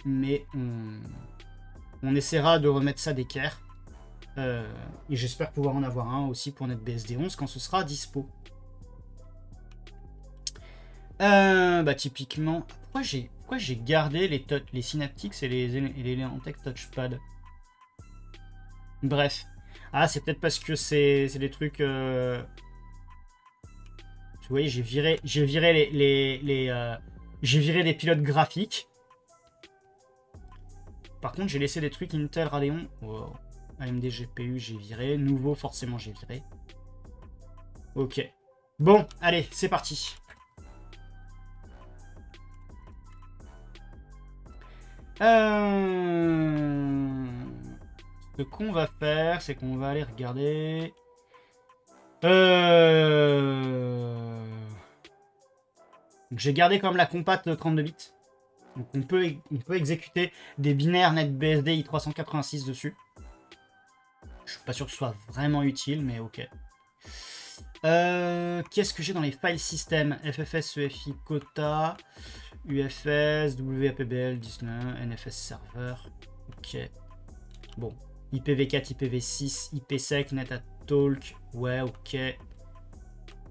Mais on essaiera de remettre ça d'équerre. Et j'espère pouvoir en avoir un aussi pour NetBSD 11 quand ce sera dispo. Bah typiquement, pourquoi j'ai gardé les Synaptics et les Antec Touchpad? Bref. Ah, c'est peut-être parce que c'est des trucs... Vous voyez, j'ai viré les pilotes graphiques. Par contre, j'ai laissé des trucs Intel Radeon. Wow. AMD GPU, j'ai viré. Nouveau, forcément, j'ai viré. Ok. Bon, allez, c'est parti. Ce qu'on va faire, c'est qu'on va aller regarder... J'ai gardé comme la compat 32 bits. Donc on peut exécuter des binaires NetBSD i386 dessus. Je suis pas sûr que ce soit vraiment utile, mais ok. Qu'est-ce que j'ai dans les file systems? FFS, EFI, Kota, UFS, WAPBL, 19, NFS Server. Ok. Bon. IPv4, IPv6, IPsec, NetAtalk. Ouais, ok.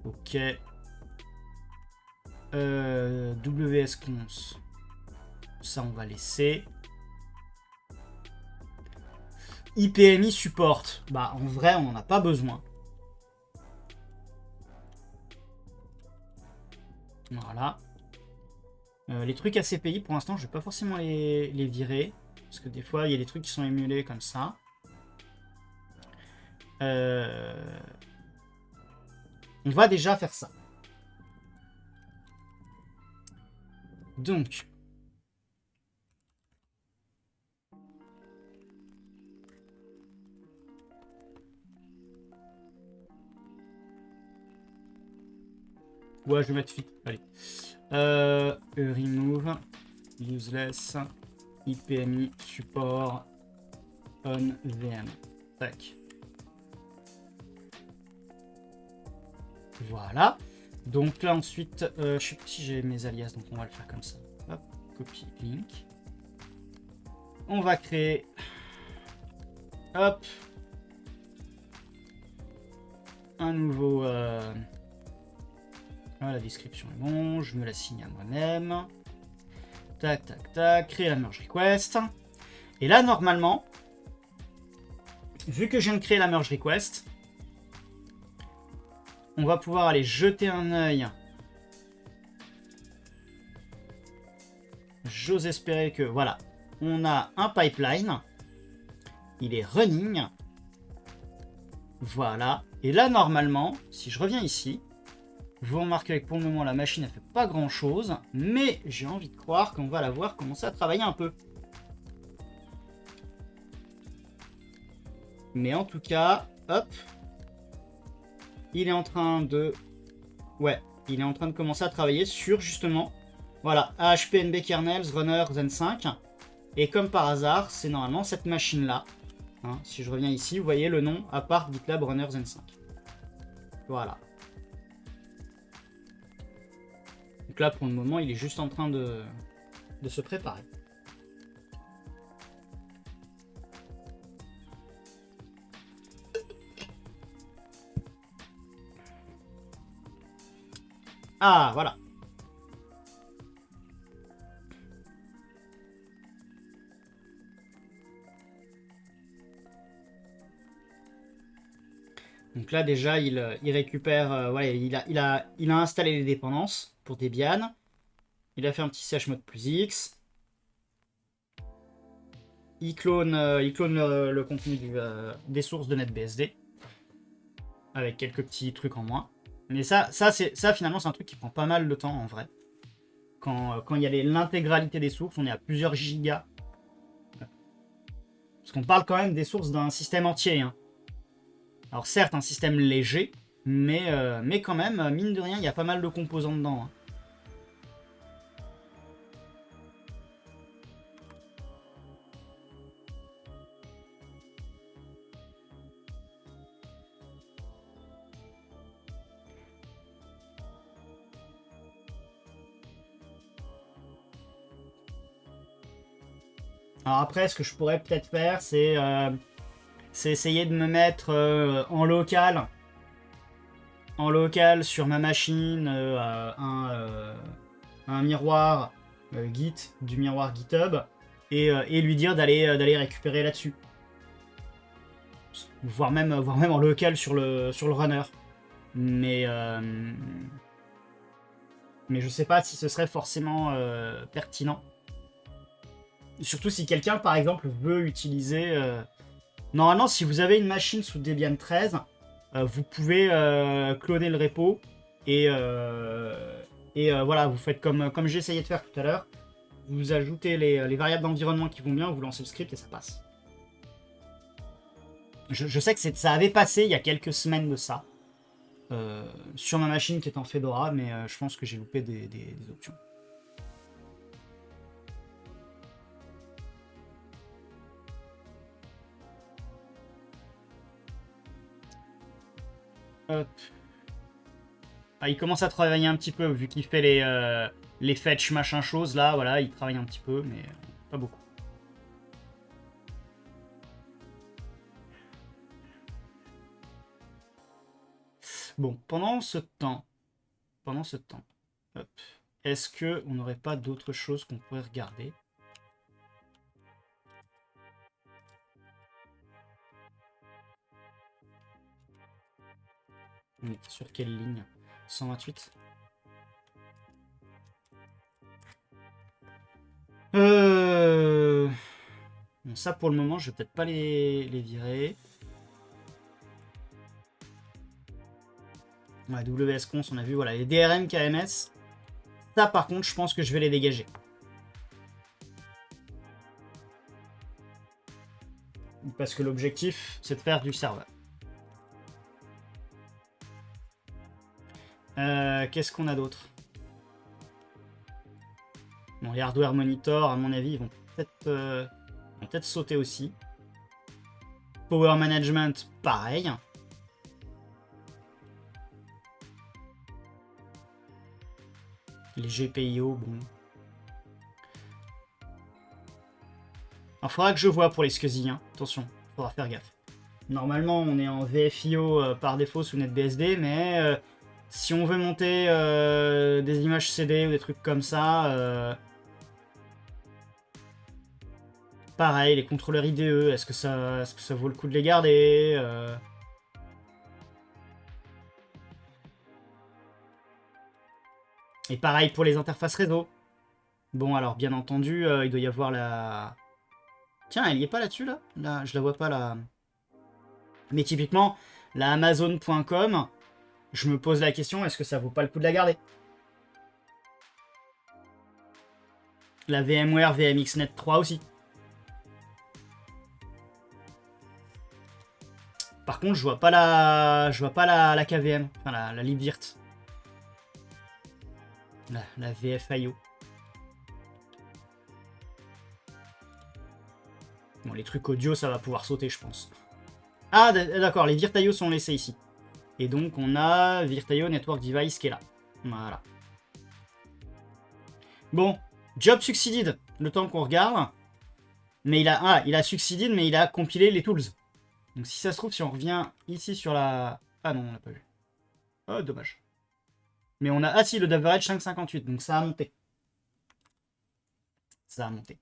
Ok. WSCons. Ça, on va laisser. IPMI support. Bah, en vrai, on n'en a pas besoin. Voilà. Les trucs ACPI, pour l'instant, je vais pas forcément les virer. Parce que des fois, il y a des trucs qui sont émulés comme ça. On va déjà faire ça. Donc. Ouais, je vais mettre fit. Allez. Remove. Useless. IPMI support. On VM. Tac. Voilà. Donc là ensuite, je sais pas si j'ai mes alias, donc on va le faire comme ça. Hop, copy link. On va créer. Hop. Un nouveau. La description est bon, je me la signe à moi-même. Tac, tac, tac. Créer la merge request. Et là, normalement, vu que je viens de créer la merge request, on va pouvoir aller jeter un œil. J'ose espérer que, voilà, on a un pipeline. Il est running. Voilà. Et là, normalement, si je reviens ici, vous remarquez que pour le moment, la machine, elle fait pas grand-chose. Mais j'ai envie de croire qu'on va la voir commencer à travailler un peu. Mais en tout cas, hop. Il est en train de... Ouais, il est en train de commencer à travailler sur, justement, voilà, AHPNB kernels runner Zen 5. Et comme par hasard, c'est normalement cette machine-là. Hein, si je reviens ici, vous voyez le nom à part GitLab runner Zen 5. Voilà. Donc là, pour le moment, il est juste en train de se préparer. Ah, voilà. Donc là, déjà, il récupère... ouais, il a installé les dépendances pour Debian. Il a fait un petit chmod plus X. Il clone le contenu des sources de NetBSD. Avec quelques petits trucs en moins. Mais ça finalement, c'est un truc qui prend pas mal de temps, en vrai. Quand il y a l'intégralité des sources, on est à plusieurs gigas. Parce qu'on parle quand même des sources d'un système entier. Hein. Alors certes, un système léger, mais quand même, mine de rien, il y a pas mal de composants dedans. Hein. Alors après, ce que je pourrais peut-être faire, c'est essayer de me mettre en local sur ma machine un miroir Git du miroir GitHub et lui dire d'aller récupérer là-dessus. Voire même en local sur le runner. Mais je sais pas si ce serait forcément pertinent. Surtout si quelqu'un, par exemple, veut utiliser... Normalement, si vous avez une machine sous Debian 13, vous pouvez cloner le repo et voilà, vous faites comme j'ai essayé de faire tout à l'heure. Vous ajoutez les variables d'environnement qui vont bien, vous lancez le script et ça passe. Je sais que ça avait passé il y a quelques semaines de ça. Sur ma machine qui est en Fedora, mais je pense que j'ai loupé des options. Hop. Ah, il commence à travailler un petit peu, vu qu'il fait les fetch machin chose, là, voilà, il travaille un petit peu, mais pas beaucoup. Bon, pendant ce temps, est-ce qu'on n'aurait pas d'autres choses qu'on pourrait regarder? On est sur quelle ligne? 128. Bon, ça pour le moment, je vais peut-être pas les virer. Ouais, WSCons, on a vu, voilà, les DRM KMS. Ça par contre, je pense que je vais les dégager. Parce que l'objectif, c'est de faire du serveur. Qu'est-ce qu'on a d'autre? Bon, les hardware monitor, à mon avis, ils vont peut-être sauter aussi. Power management, pareil. Les GPIO, bon. Il faudra que je vois pour les SCSI, hein. Attention, il faudra faire gaffe. Normalement, on est en VFIO par défaut sous NetBSD, mais si on veut monter des images CD ou des trucs comme ça, pareil, les contrôleurs IDE, est-ce que ça vaut le coup de les garder Et pareil pour les interfaces réseau. Bon, alors, bien entendu, il doit y avoir la... Tiens, elle y est pas là-dessus, là, je la vois pas, là. Mais typiquement, la Amazon.com, je me pose la question, est-ce que ça vaut pas le coup de la garder? La VMware VMXNet 3 aussi. Par contre, je vois pas la KVM, enfin la libvirt. La VFIO. Bon, les trucs audio, ça va pouvoir sauter, je pense. Ah, d'accord, les VirtIO sont laissés ici. Et donc, on a VirtIO Network Device qui est là. Voilà. Bon, job succeeded, le temps qu'on regarde. Mais il a succeeded, mais il a compilé les tools. Donc si ça se trouve, si on revient ici sur la... Ah non, on l'a pas vu. Oh, dommage. Mais on a... Ah si, le d'average 5,58, donc ça a monté. Ça a monté.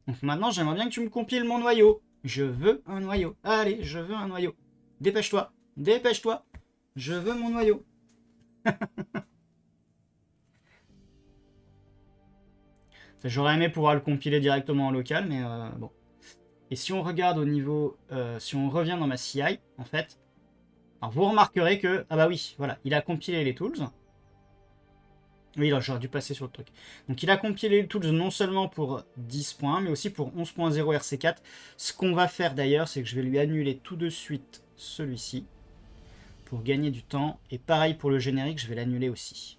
Donc maintenant, j'aimerais bien que tu me compiles mon noyau. Je veux un noyau. Allez, je veux un noyau. Dépêche-toi. Dépêche-toi. Je veux mon noyau. J'aurais aimé pouvoir le compiler directement en local, mais bon. Et si on regarde au niveau... si on revient dans ma CI, en fait... Alors vous remarquerez que... Ah bah oui, voilà. Il a compilé les tools. Oui, là, j'aurais dû passer sur le truc. Donc il a compilé les tools non seulement pour 10 points, mais aussi pour 11.0 RC4. Ce qu'on va faire d'ailleurs, c'est que je vais lui annuler tout de suite celui-ci. Pour gagner du temps. Et pareil pour le générique, je vais l'annuler aussi.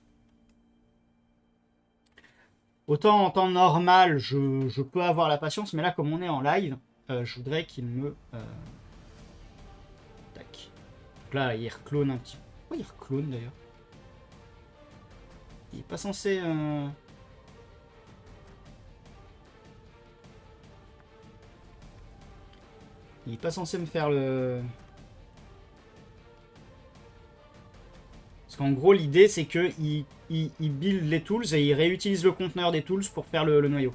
Autant en temps normal, je peux avoir la patience, mais là, comme on est en live, je voudrais qu'il me... Tac. Donc là, il reclone un petit peu. Pourquoi il reclone d'ailleurs? Il est pas censé... Il est pas censé me faire le... Parce qu'en gros, l'idée, c'est qu'il build les tools et il réutilise le conteneur des tools pour faire le noyau.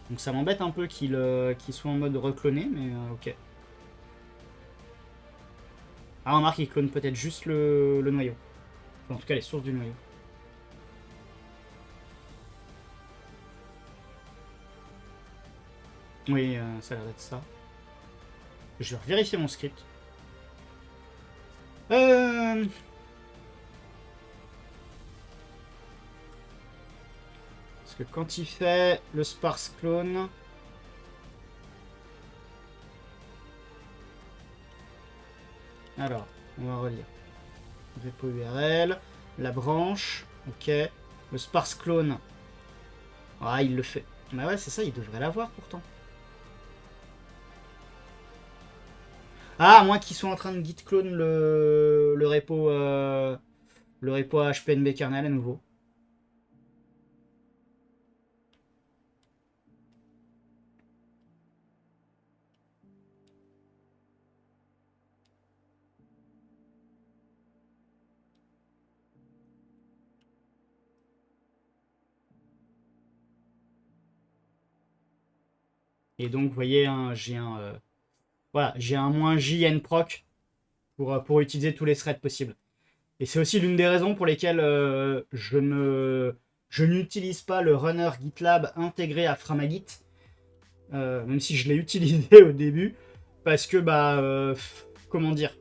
Donc ça m'embête un peu qu'il soit en mode recloné, mais ok. Ah, remarque, il clone peut-être juste le noyau. Enfin, en tout cas, les sources du noyau. Oui, ça a l'air d'être ça. Je vais vérifier mon script. Parce que quand il fait le sparse clone... Alors, on va relire. Repo URL, la branche, ok. Le sparse clone. Ah, il le fait. Bah ouais, c'est ça, il devrait l'avoir pourtant. Ah, à moins qu'ils soient en train de git clone le repo HPNB kernel à nouveau. Et donc, vous voyez, hein, j'ai un voilà, j'ai un -JNproc pour utiliser tous les threads possibles. Et c'est aussi l'une des raisons pour lesquelles je n'utilise pas le runner GitLab intégré à Framagit, même si je l'ai utilisé au début, parce que, comment dire,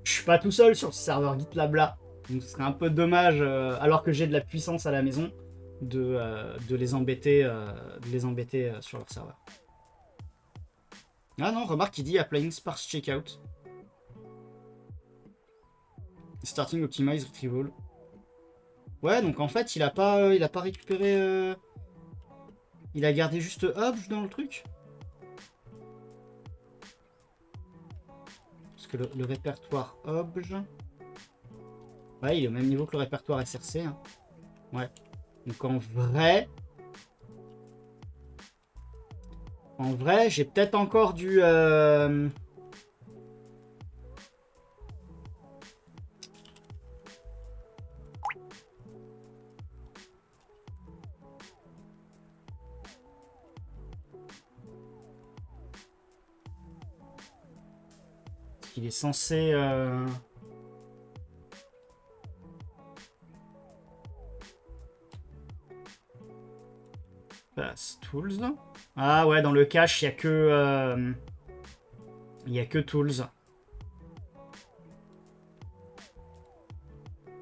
je suis pas tout seul sur ce serveur GitLab là, donc ce serait un peu dommage, alors que j'ai de la puissance à la maison, de les embêter, sur leur serveur. Ah non, remarque qu'il dit applying sparse checkout. Starting optimize retrieval. Ouais, donc en fait, il a pas récupéré. Il a gardé juste obj dans le truc. Parce que le répertoire obj. Ouais, il est au même niveau que le répertoire SRC. Hein. Ouais. Donc en vrai. J'ai peut-être encore du. Il est censé... Pass tools. Ah ouais, dans le cache, il n'y a que... Il n'y a que tools.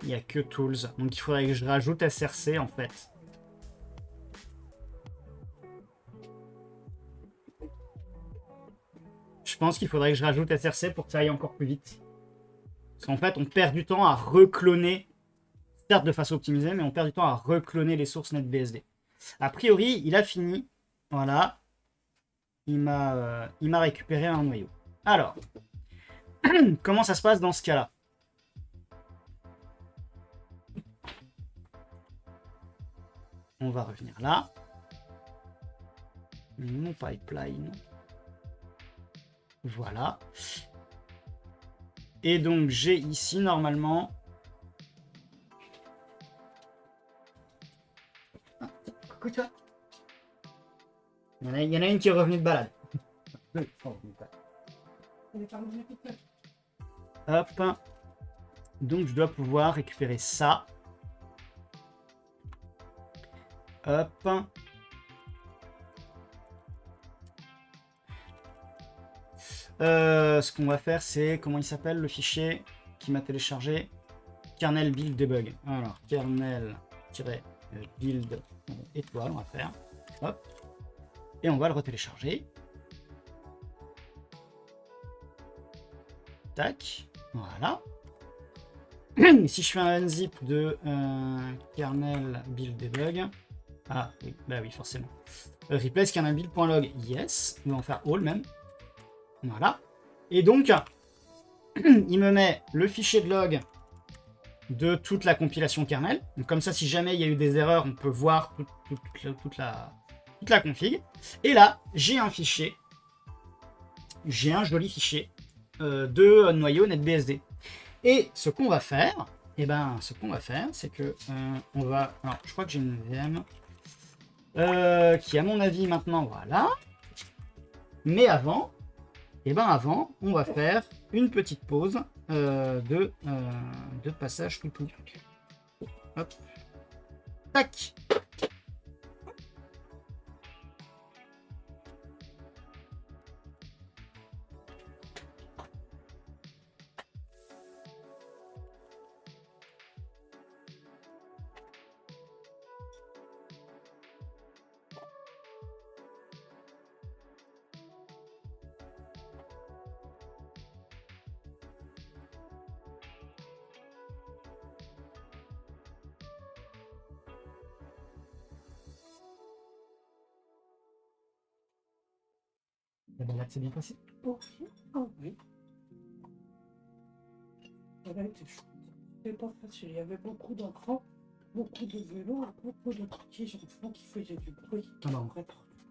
Il n'y a que tools. Donc il faudrait que je rajoute SRC en fait. Je pense qu'il faudrait que je rajoute SRC pour que ça aille encore plus vite. Parce qu'en fait, on perd du temps à recloner, certes de façon optimisée, mais on perd du temps à recloner les sources NetBSD. A priori, il a fini. Voilà. Il m'a récupéré un noyau. Alors, comment ça se passe dans ce cas-là? On va revenir là. Mon pipeline. Voilà. Et donc j'ai ici normalement... Ah, coucou toi. Il y en a une qui est revenue de balade. Hop. Donc je dois pouvoir récupérer ça. Hop. Ce qu'on va faire, c'est... Comment il s'appelle le fichier qui m'a téléchargé? Kernel build debug. Alors, kernel-build étoile, on va faire. Hop. Et on va le retélécharger. Tac. Voilà. Et si je fais un unzip de kernel build debug. Ah oui, bah oui, forcément. Replace kernel build.log. Yes. On va en faire all même. Voilà. Et donc, il me met le fichier de log de toute la compilation kernel. Donc comme ça, si jamais il y a eu des erreurs, on peut voir toute la config. Et là, j'ai un fichier. J'ai un joli fichier de noyau NetBSD. Et ce qu'on va faire, c'est que on va... Alors, je crois que j'ai une VM qui, à mon avis, maintenant, voilà. Mais avant, on va faire une petite pause de passage tout. Hop. Tac. La balade s'est bien passée. Oh, oui. Elle a été chouette. C'était pas facile. Il y avait beaucoup d'enfants, beaucoup de vélos, beaucoup de petits enfants qui faisaient du bruit. Ah non.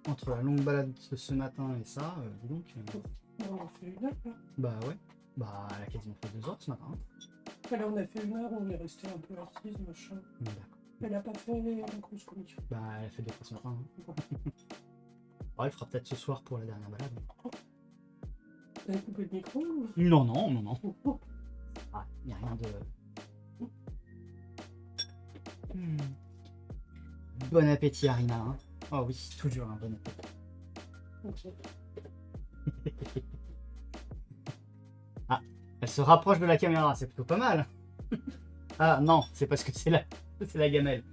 Entre la longue balade de ce matin et ça, dis donc. On a fait 1 heure là. Bah ouais. Bah elle a quasiment fait 2 heures ce matin. Alors on a fait 1 heure, on est resté un peu assise, machin. D'accord. Elle a pas fait une grosse commission. Bah elle a fait 2 fois ce matin. Bon. Ouais, elle fera peut-être ce soir pour la dernière balade. T'avais coupé le micro ou... Non. Oh. Ah, il n'y a rien de... Bon appétit, Arina. Hein. Oh oui, toujours un bon appétit. Okay. Ah, elle se rapproche de la caméra, c'est plutôt pas mal. Ah non, c'est parce que c'est la gamelle.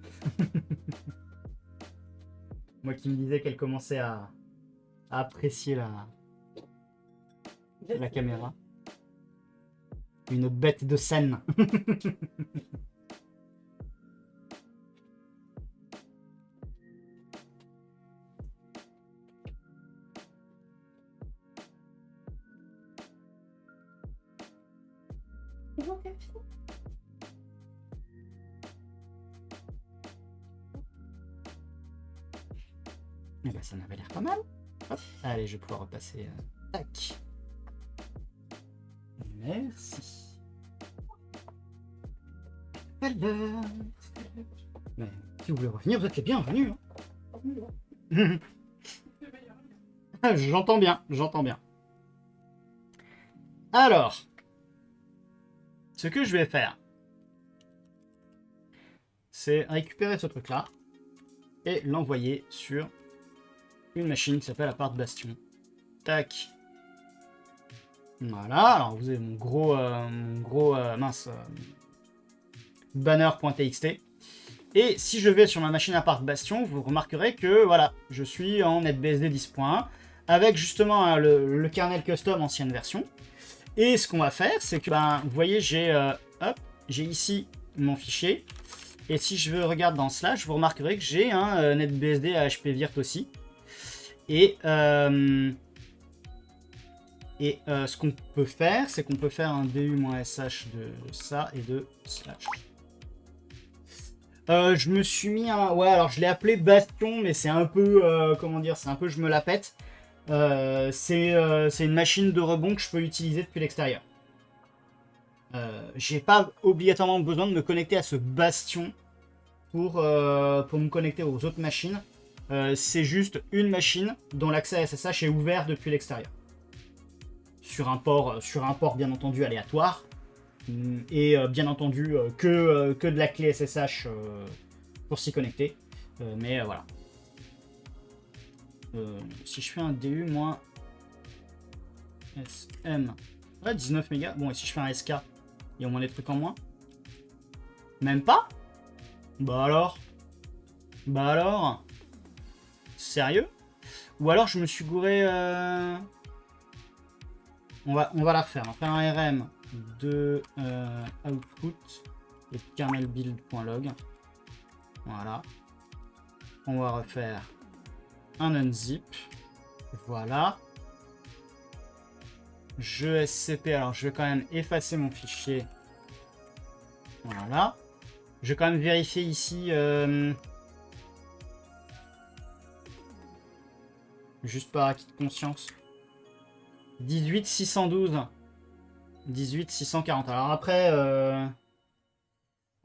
Moi qui me disais qu'elle commençait à apprécier la caméra. Une bête de scène. Eh ben, ça m'avait l'air pas mal. Hop. Allez, je vais pouvoir repasser. Tac. Merci. Alors. Mais si vous voulez revenir, vous êtes les bienvenus. Hein. J'entends bien. Alors, ce que je vais faire, c'est récupérer ce truc-là et l'envoyer sur une machine qui s'appelle Apart Bastion. Tac. Voilà, alors vous avez mon gros banner.txt. Et si je vais sur ma machine Apart Bastion, vous remarquerez que voilà, je suis en NetBSD 10.1 avec justement le kernel custom ancienne version. Et ce qu'on va faire, c'est que vous voyez, j'ai ici mon fichier. Et si je regarde dans slash, vous remarquerez que j'ai un NetBSD AHP virt aussi. Et ce qu'on peut faire, c'est qu'on peut faire un du-sh de ça et de slash. Je me suis mis un... Ouais, alors je l'ai appelé Bastion, mais c'est un peu... comment dire, c'est un peu je me la pète. C'est une machine de rebond que je peux utiliser depuis l'extérieur. j'ai pas obligatoirement besoin de me connecter à ce bastion pour me connecter aux autres machines. C'est juste une machine dont l'accès SSH est ouvert depuis l'extérieur. Sur un port bien entendu aléatoire. Et bien entendu que de la clé SSH pour s'y connecter. Mais voilà. Si je fais un DU moins SM, ouais, 19 mégas. Bon, et si je fais un SK, il y a au moins des trucs en moins. Même pas? Bah alors? Bah alors? Sérieux? Ou alors je me suis gouré. On va la refaire. On va faire un RM de output et kernel build.log. Voilà. On va refaire un unzip. Voilà. Je SCP. Alors je vais quand même effacer mon fichier. Voilà. Je vais quand même vérifier ici. Juste par acquis de conscience. 18 612. 18 640. Alors après,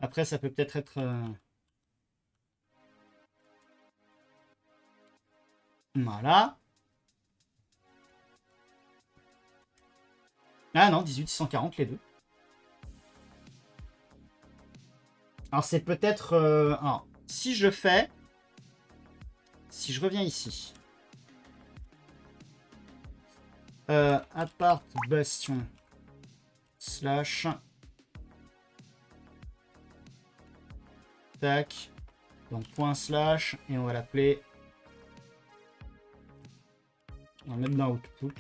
après ça peut peut-être être. Voilà. Ah non, 18 640 les deux. Alors c'est peut-être. Alors, si je fais. Si je reviens ici. Apart bastion slash tac donc point slash et on va l'appeler, on va le mettre dans output,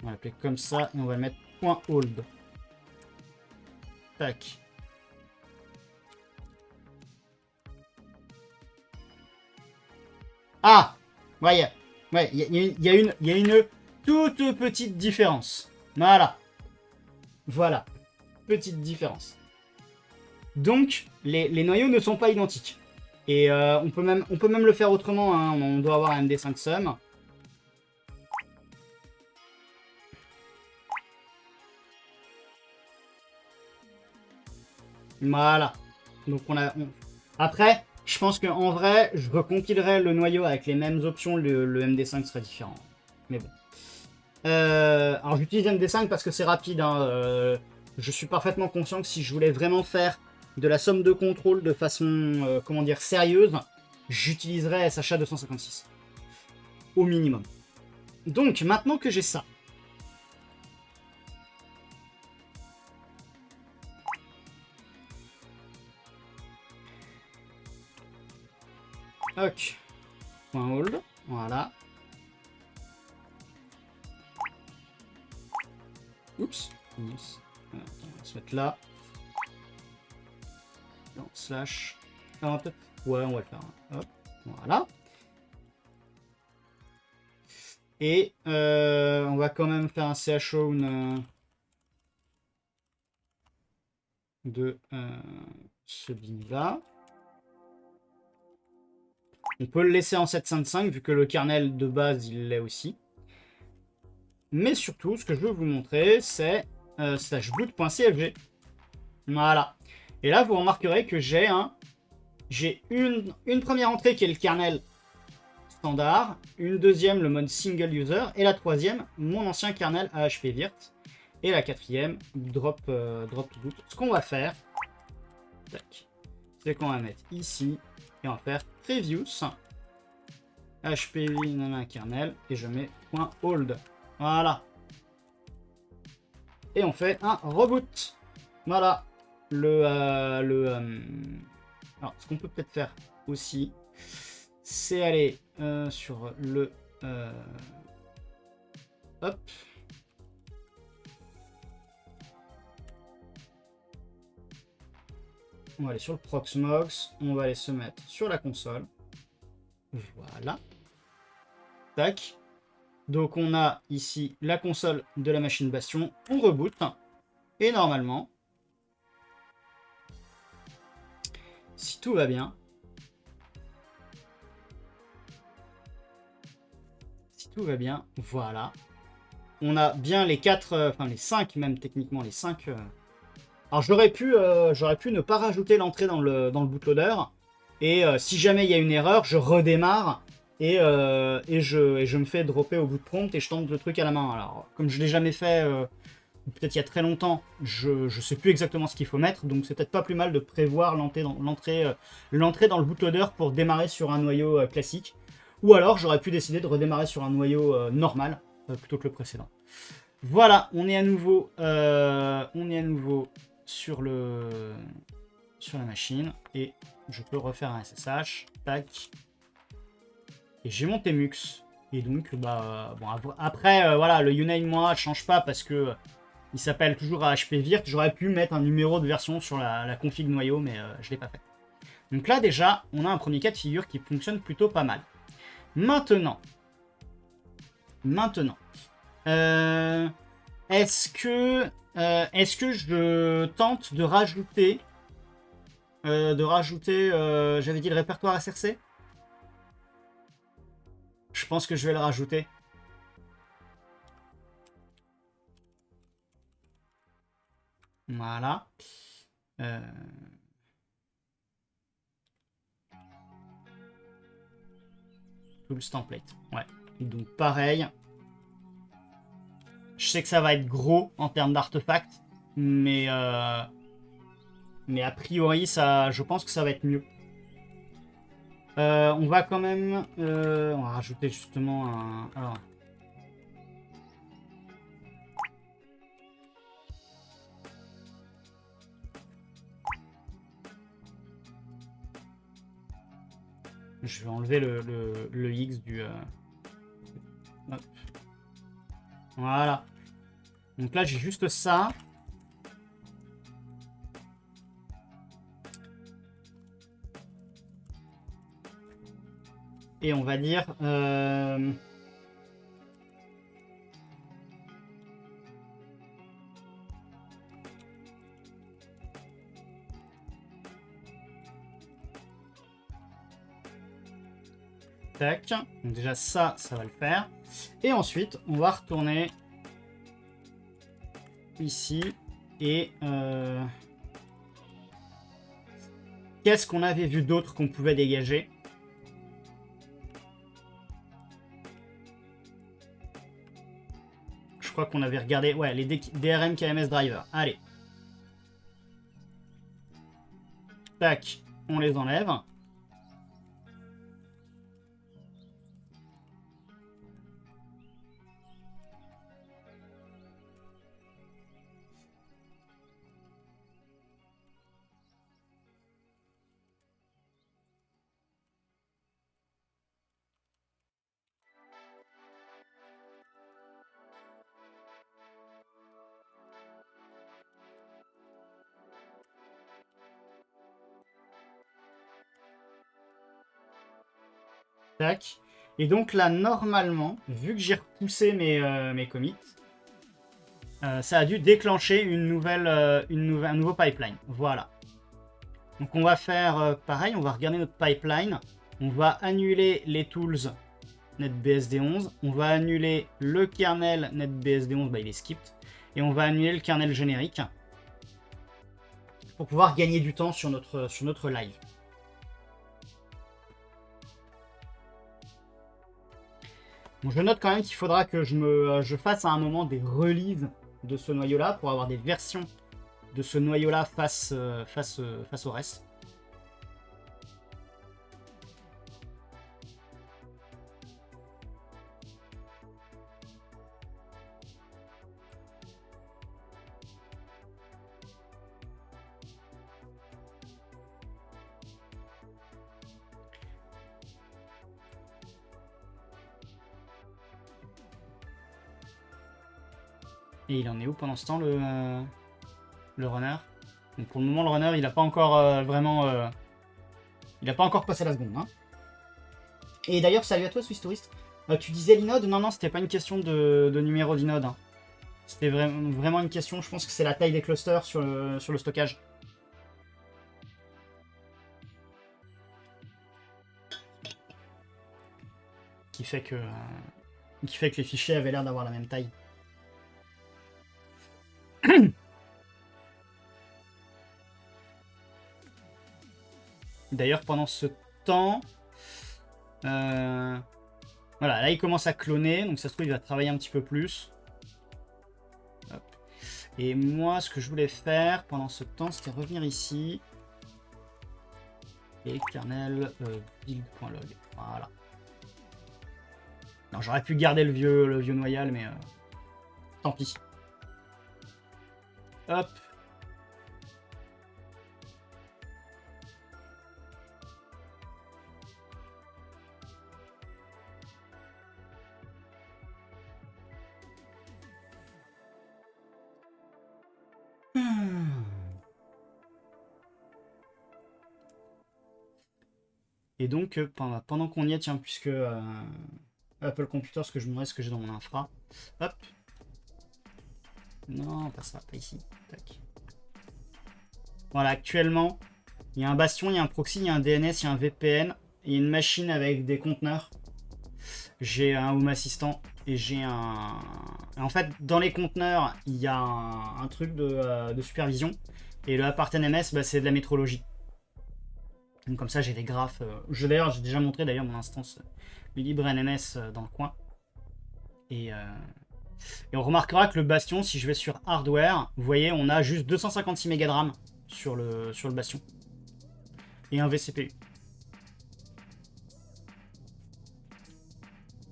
on va l'appeler comme ça et on va le mettre point hold tac. Ah ouais, ouais, il y a une toute petite différence. Voilà. Voilà. Petite différence. Donc, les noyaux ne sont pas identiques. Et on peut même le faire autrement. Hein. On doit avoir un MD5 sum. Voilà. Donc après, je pense qu'en vrai, je recompilerai le noyau avec les mêmes options. Le MD5 serait différent. Mais bon. Alors j'utilise MD5 parce que c'est rapide. Hein. Je suis parfaitement conscient que si je voulais vraiment faire de la somme de contrôle de façon, comment dire, sérieuse, j'utiliserais SHA 256. Au minimum. Donc maintenant que j'ai ça. Ok. Point hold. Voilà. Oups. Oups. On va se mettre là. Non, slash. Ah, ouais, on va le faire. Hop. Voilà. Et on va quand même faire un chown de ce bin là. On peut le laisser en 7.5 vu que le kernel de base il l'est aussi. Mais surtout, ce que je veux vous montrer, c'est slash boot.cfg. Voilà. Et là, vous remarquerez que j'ai une première entrée qui est le kernel standard, une deuxième, le mode single user, et la troisième, mon ancien kernel AHP-virt, et la quatrième, drop to boot. Ce qu'on va faire, c'est qu'on va mettre ici, et on va faire previews, HP kernel, et je mets .hold. Voilà. Et on fait un reboot. Voilà. Alors, ce qu'on peut peut-être faire aussi, c'est aller sur le... hop. On va aller sur le Proxmox. On va aller se mettre sur la console. Voilà. Tac. Donc on a ici la console de la machine Bastion. On reboot. Et normalement, si tout va bien, voilà. on a bien les 4, enfin les 5 même techniquement, les 5. Alors j'aurais pu ne pas rajouter l'entrée dans le bootloader, et si jamais il y a une erreur, je redémarre, et je me fais dropper au bout de prompt, et je tente le truc à la main. Alors comme je l'ai jamais fait, peut-être il y a très longtemps, je sais plus exactement ce qu'il faut mettre, donc c'est peut-être pas plus mal de prévoir l'entrée dans le bootloader pour démarrer sur un noyau classique. Ou alors j'aurais pu décider de redémarrer sur un noyau normal plutôt que le précédent. Voilà, on est à nouveau sur la machine, et je peux refaire un SSH. Tac. Et j'ai mon Temux. Et donc, bah, bon, après, voilà, le Uname moi change pas parce que il s'appelle toujours AHPVirt. J'aurais pu mettre un numéro de version sur la config noyau, mais je l'ai pas fait. Donc là, déjà, on a un premier cas de figure qui fonctionne plutôt pas mal. Maintenant, est-ce que je tente de rajouter, j'avais dit le répertoire SRC? Je pense que je vais le rajouter. Voilà. Tools template. Ouais. Donc pareil. Je sais que ça va être gros en termes d'artefacts, mais a priori, je pense que ça va être mieux. On va quand même... on va rajouter justement un... Alors, je vais enlever le X du... Hop. Voilà. Donc là, j'ai juste ça. Et on va dire... Tac. Donc déjà ça va le faire. Et ensuite, on va retourner ici. Et qu'est-ce qu'on avait vu d'autre qu'on pouvait dégager? Je crois qu'on avait regardé... Ouais, les DRM KMS Driver. Allez. Tac. On les enlève. Tac. Et donc là, normalement, vu que j'ai repoussé mes commits, ça a dû déclencher un nouveau pipeline. Voilà. Donc on va faire pareil, on va regarder notre pipeline. On va annuler les tools NetBSD 11. On va annuler le kernel NetBSD 11, bah, il est skipped. Et on va annuler le kernel générique pour pouvoir gagner du temps sur notre live. Bon, je note quand même qu'il faudra que je fasse à un moment des releases de ce noyau-là pour avoir des versions de ce noyau-là face au reste. Et il en est où pendant ce temps, le runner? Donc pour le moment, le runner, il n'a pas encore vraiment... il n'a pas encore passé la seconde. Hein. Et d'ailleurs, salut à toi, Swiss Tourist. Tu disais l'inode? Non, non, c'était pas une question de numéro d'inode. Hein. C'était vraiment une question, je pense que c'est la taille des clusters sur le stockage. Qui fait que les fichiers avaient l'air d'avoir la même taille. D'ailleurs, pendant ce temps... voilà, là il commence à cloner, donc ça se trouve il va travailler un petit peu plus. Hop. Et moi, ce que je voulais faire pendant ce temps, c'était revenir ici. Et kernel build.log. Voilà. Non, j'aurais pu garder le vieux noyal, mais tant pis. Hop. Et donc, pendant qu'on y est, tiens, puisque Apple Computer, ce que je me reste, ce que j'ai dans mon infra. Hop. Non, pas ça, pas ici. Tac. Voilà, actuellement, il y a un bastion, il y a un proxy, il y a un DNS, il y a un VPN, il y a une machine avec des conteneurs. J'ai un Home Assistant et j'ai un... En fait, dans les conteneurs, il y a un truc de supervision. Et le ApartNMS, bah, c'est de la métrologie. Donc comme ça, j'ai des graphes. J'ai déjà montré d'ailleurs mon instance LibreNMS dans le coin. Et on remarquera que le bastion, si je vais sur hardware, vous voyez, on a juste 256 mégas de RAM sur le bastion. Et un vCPU.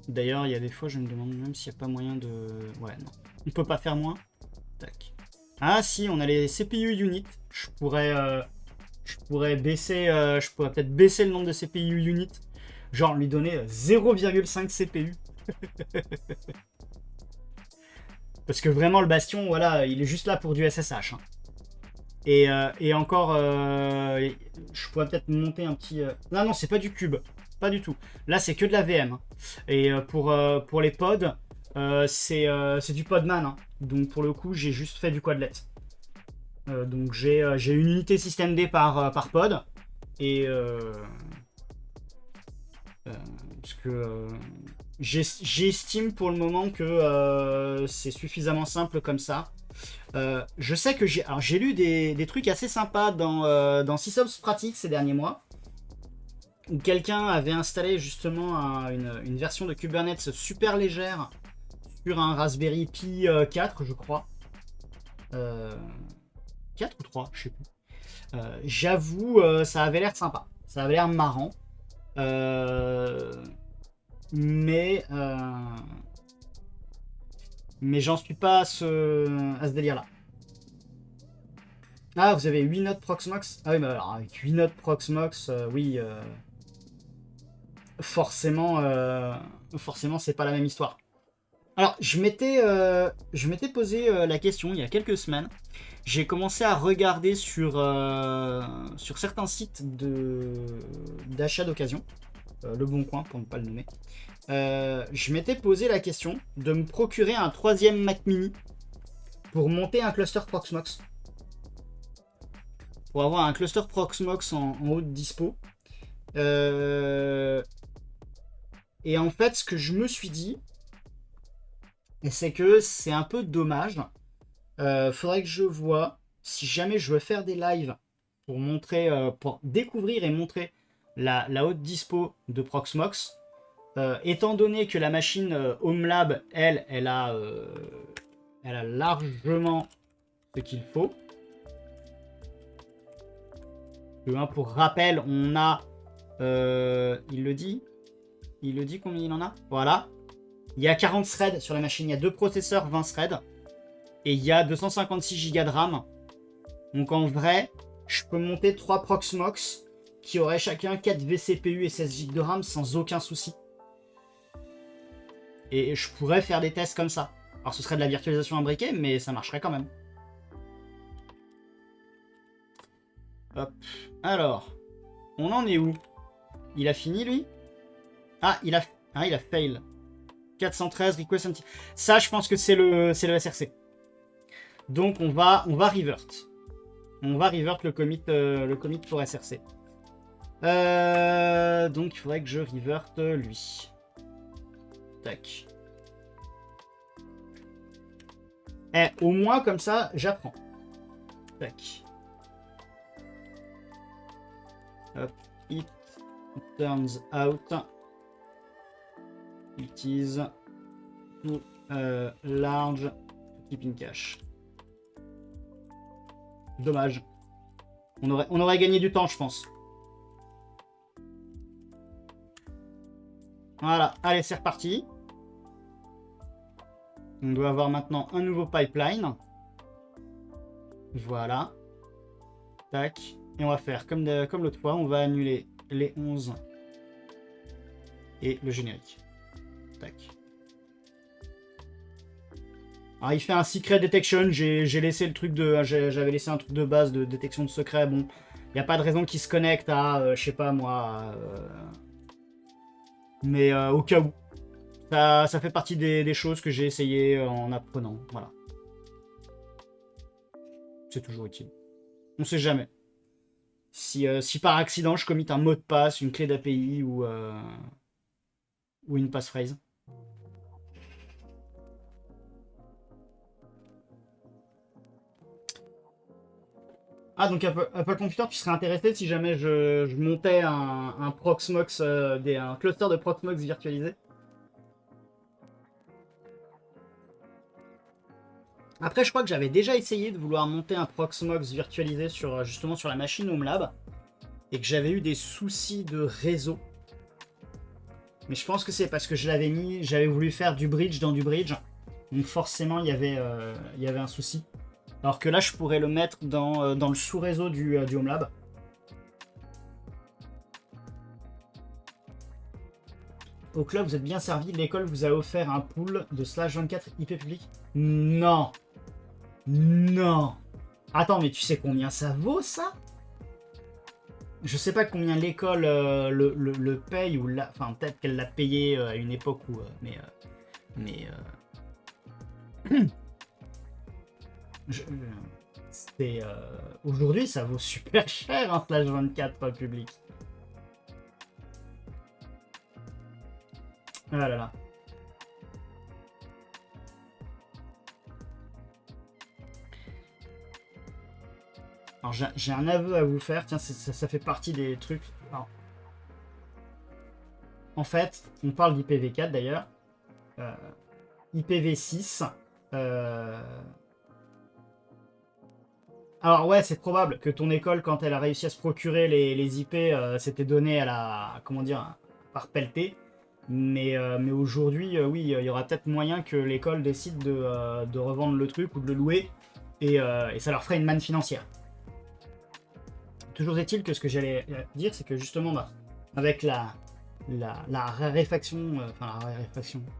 D'ailleurs, il y a des fois, je me demande même s'il n'y a pas moyen de... Ouais, non. On peut pas faire moins. Tac. Ah si, on a les CPU unit. Je pourrais baisser... je pourrais peut-être baisser le nombre de CPU unit. Genre, lui donner 0,5 CPU. Parce que vraiment, le bastion, voilà, il est juste là pour du SSH. Hein. Et encore, je pourrais peut-être monter un petit... Non, c'est pas du cube. Pas du tout. Là, c'est que de la VM. Hein. Et pour les pods, c'est du podman. Hein. Donc, pour le coup, j'ai juste fait du quadlet. Donc, j'ai une unité système D par pod. Et... parce que... j'estime pour le moment que c'est suffisamment simple comme ça. Je sais que j'ai lu des trucs assez sympas dans Sysops Pratique ces derniers mois, où quelqu'un avait installé justement une version de Kubernetes super légère sur un Raspberry Pi 4, je crois. 4 ou 3, je sais plus. J'avoue, ça avait l'air sympa. Ça avait l'air marrant. Mais j'en suis pas à ce délire-là. Ah, vous avez 8 notes Proxmox. Ah oui, mais alors, avec 8 notes Proxmox, oui, forcément, c'est pas la même histoire. Alors, je m'étais posé la question il y a quelques semaines. J'ai commencé à regarder sur certains sites d'achat d'occasion. Le Bon Coin, pour ne pas le nommer. Je m'étais posé la question de me procurer un 3e Mac Mini pour monter un cluster Proxmox. Pour avoir un cluster Proxmox en haute dispo. Et en fait, ce que je me suis dit, c'est que c'est un peu dommage. Faudrait que je vois si jamais je veux faire des lives pour montrer, pour découvrir et montrer la haute dispo de Proxmox. Étant donné que la machine HomeLab, elle a largement ce qu'il faut. Pour rappel, on a... il le dit combien il en a. Voilà. Il y a 40 threads sur la machine. Il y a 2 processeurs, 20 threads. Et il y a 256 Go de RAM. Donc en vrai, je peux monter 3 Proxmox qui auraient chacun 4 vCPU et 16 Go de RAM sans aucun souci. Et je pourrais faire des tests comme ça. Alors ce serait de la virtualisation imbriquée, mais ça marcherait quand même. Hop. Alors, on en est où? Il a fini lui? Ah, il a fail. 413 request empty. Ça, je pense que c'est le SRC. Donc on va revert. On va revert le commit pour SRC. Donc il faudrait que je reverte lui. Tac. Eh, au moins, comme ça, j'apprends. Tac. Hop. It turns out it is too large to keep in cache. Dommage. On aurait gagné du temps, je pense. Voilà, allez, c'est reparti. On doit avoir maintenant un nouveau pipeline. Voilà. Tac. Et on va faire comme l'autre fois, on va annuler les 11 et le générique. Tac. Alors il fait un secret detection, j'ai laissé le truc de... J'avais laissé un truc de base de détection de secret, bon. Il n'y a pas de raison qu'il se connecte à, je sais pas moi... mais au cas où. Ça fait partie des choses que j'ai essayé en apprenant, voilà. C'est toujours utile. On sait jamais. Si par accident je commit un mot de passe, une clé d'API ou une passphrase. Ah, donc Apple Computer, tu serais intéressé si jamais je montais un Proxmox, un cluster de Proxmox virtualisé? Après, je crois que j'avais déjà essayé de vouloir monter un Proxmox virtualisé justement sur la machine HomeLab et que j'avais eu des soucis de réseau. Mais je pense que c'est parce que j'avais voulu faire du bridge dans du bridge. Donc forcément, il y avait un souci. Alors que là, je pourrais le mettre dans le sous-réseau du HomeLab. Au club, vous êtes bien servi. L'école vous a offert un pool de /24 IP public. Non. Non. Attends, mais tu sais combien ça vaut, ça? Je sais pas combien l'école le paye, ou enfin, peut-être qu'elle l'a payé à une époque où... Aujourd'hui, ça vaut super cher, un /24 public. Ah là là. Alors j'ai un aveu à vous faire, tiens, ça fait partie des trucs. Alors, en fait, on parle d'IPv4 d'ailleurs. IPv6. Alors ouais, c'est probable que ton école, quand elle a réussi à se procurer les IP, c'était donné à la... Comment dire? Par pelleté. Mais aujourd'hui, oui, il y aura peut-être moyen que l'école décide de revendre le truc ou de le louer. Et ça leur ferait une manne financière. Toujours est-il que ce que j'allais dire, c'est que justement, avec la raréfaction,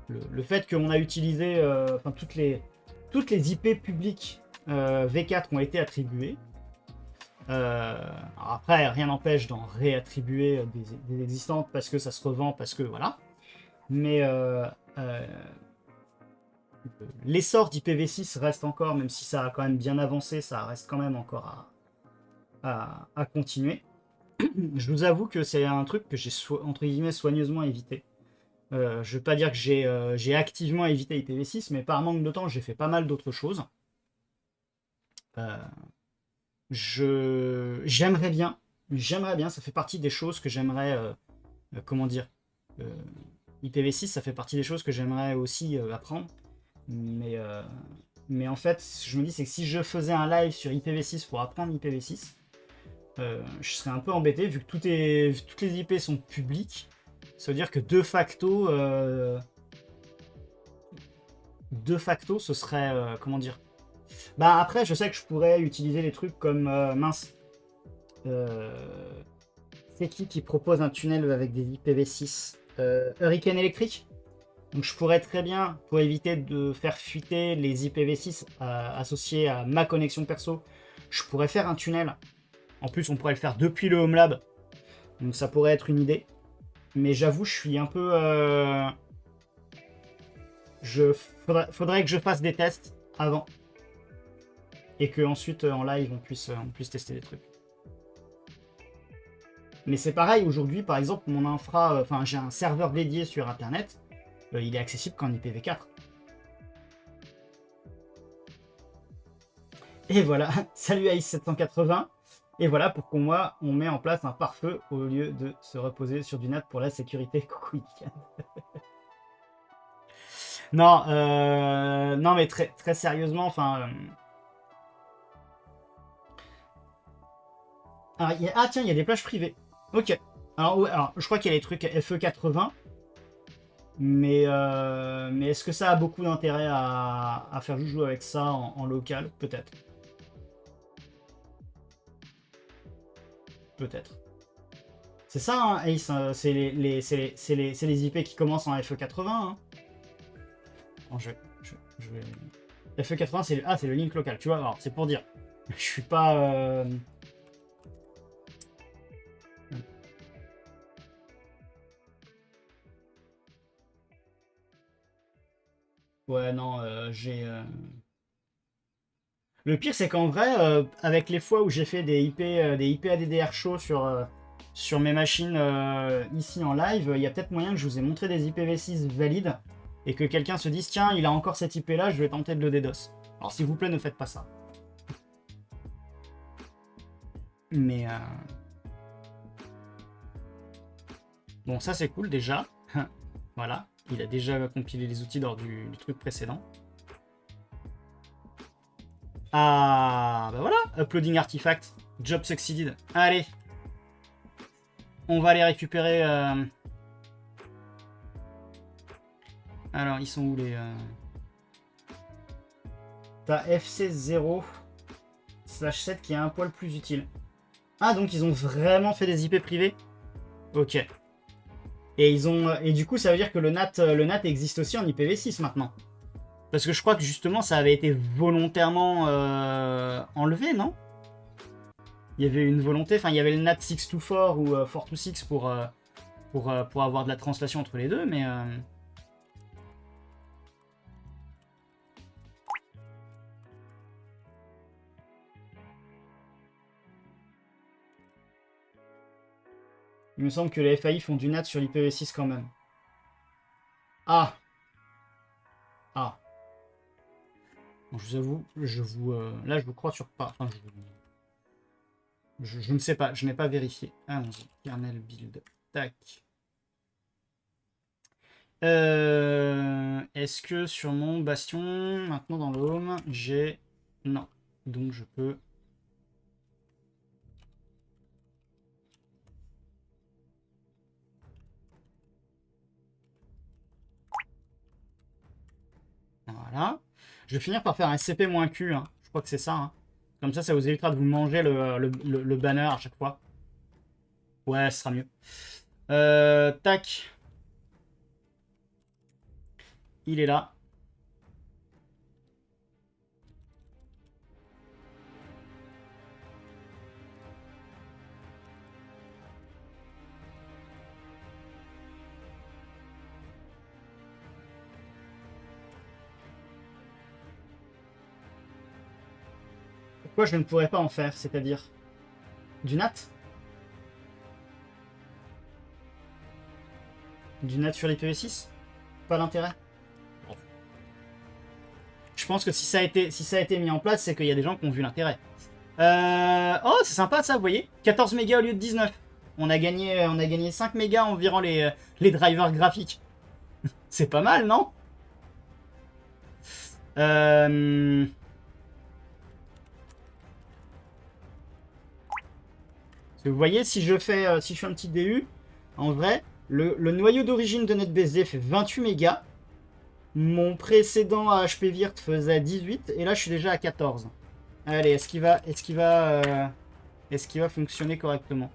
le fait qu'on a utilisé toutes les IP publiques V4 ont été attribuées. Après, rien n'empêche d'en réattribuer des existantes parce que ça se revend, parce que voilà. Mais l'essor d'IPv6 reste encore, même si ça a quand même bien avancé, ça reste quand même encore à continuer. Je vous avoue que c'est un truc que j'ai entre guillemets soigneusement évité. Je ne veux pas dire que j'ai activement évité IPv6, mais par manque de temps, j'ai fait pas mal d'autres choses. J'aimerais bien, ça fait partie des choses que j'aimerais, comment dire, IPv6, ça fait partie des choses que j'aimerais aussi apprendre. Mais en fait, je me dis, c'est que si je faisais un live sur IPv6 pour apprendre IPv6, je serais un peu embêté vu que toutes les IP sont publiques. Ça veut dire que de facto, ce serait, comment dire. Bah après, je sais que je pourrais utiliser des trucs comme mince. C'est qui propose un tunnel avec des IPv6 Hurricane électrique. Donc je pourrais très bien, pour éviter de faire fuiter les IPv6 associés à ma connexion perso, je pourrais faire un tunnel. En plus, on pourrait le faire depuis le HomeLab. Donc ça pourrait être une idée. Mais j'avoue, je suis un peu... Faudrait que je fasse des tests avant. Et qu'ensuite, en live, on puisse tester des trucs. Mais c'est pareil, aujourd'hui, par exemple, mon infra... Enfin, j'ai un serveur dédié sur Internet. Il est accessible qu'en IPv4. Et voilà, salut Ace 780. Et voilà pourquoi on met en place un pare-feu au lieu de se reposer sur du NAT pour la sécurité. Coucou Ilican. Non, non mais très, très sérieusement, enfin... Ah, ah tiens, il y a des plages privées. Ok. Alors, ouais, alors je crois qu'il y a les trucs FE80. Mais est-ce que ça a beaucoup d'intérêt à faire jouer avec ça en local? Peut-être. Peut-être. C'est ça, hein, Ace, c'est les IP qui commencent en FE80. Hein. Bon, je vais... FE80, c'est c'est le link local, tu vois, alors c'est pour dire. Je suis pas... Ouais, non, j'ai... Le pire, c'est qu'en vrai, avec les fois où j'ai fait des IP ADDR show sur mes machines ici en live, il y a peut-être moyen que je vous ai montré des IPv6 valides et que quelqu'un se dise tiens, il a encore cette IP là, je vais tenter de le DDoS. Alors s'il vous plaît, ne faites pas ça. Mais bon, ça c'est cool déjà. Voilà, il a déjà compilé les outils lors du truc précédent. Ah, bah voilà, uploading artifact, job succeeded. Allez, on va les récupérer. Alors, ils sont où les... T'as FC0/7 qui est un poil plus utile. Ah, donc ils ont vraiment fait des IP privés? Ok. Et ils ont et du coup, ça veut dire que le NAT existe aussi en IPv6 maintenant. Parce que je crois que justement, ça avait été volontairement enlevé, non? Il y avait une volonté, enfin, il y avait le NAT 624 ou 426 pour avoir de la translation entre les deux, mais... Il me semble que les FAI font du NAT sur l'IPv6 quand même. Ah! Ah! Bon, je vous avoue, là, je vous crois sur pas. Enfin, je ne sais pas, je n'ai pas vérifié. Allons-y, kernel build. Tac. Est-ce que sur mon bastion, maintenant dans le home, j'ai... Non. Donc je peux... Voilà. Je vais finir par faire un CP-Q. Hein. Je crois que c'est ça. Hein. Comme ça vous évitera de vous manger le banner à chaque fois. Ouais, ce sera mieux. Tac. Il est là. Pourquoi je ne pourrais pas en faire, c'est-à-dire du NAT? Du NAT sur l'IPv6? Pas d'intérêt? Je pense que si ça a été mis en place, c'est qu'il y a des gens qui ont vu l'intérêt. Oh, c'est sympa ça, vous voyez, 14 mégas au lieu de 19. On a gagné 5 mégas en virant les drivers graphiques. C'est pas mal, non? Vous voyez, si je fais un petit DU, en vrai, le noyau d'origine de NetBSD fait 28 mégas. Mon précédent HPVirt faisait 18 et là je suis déjà à 14. Allez, est-ce qu'il va fonctionner correctement?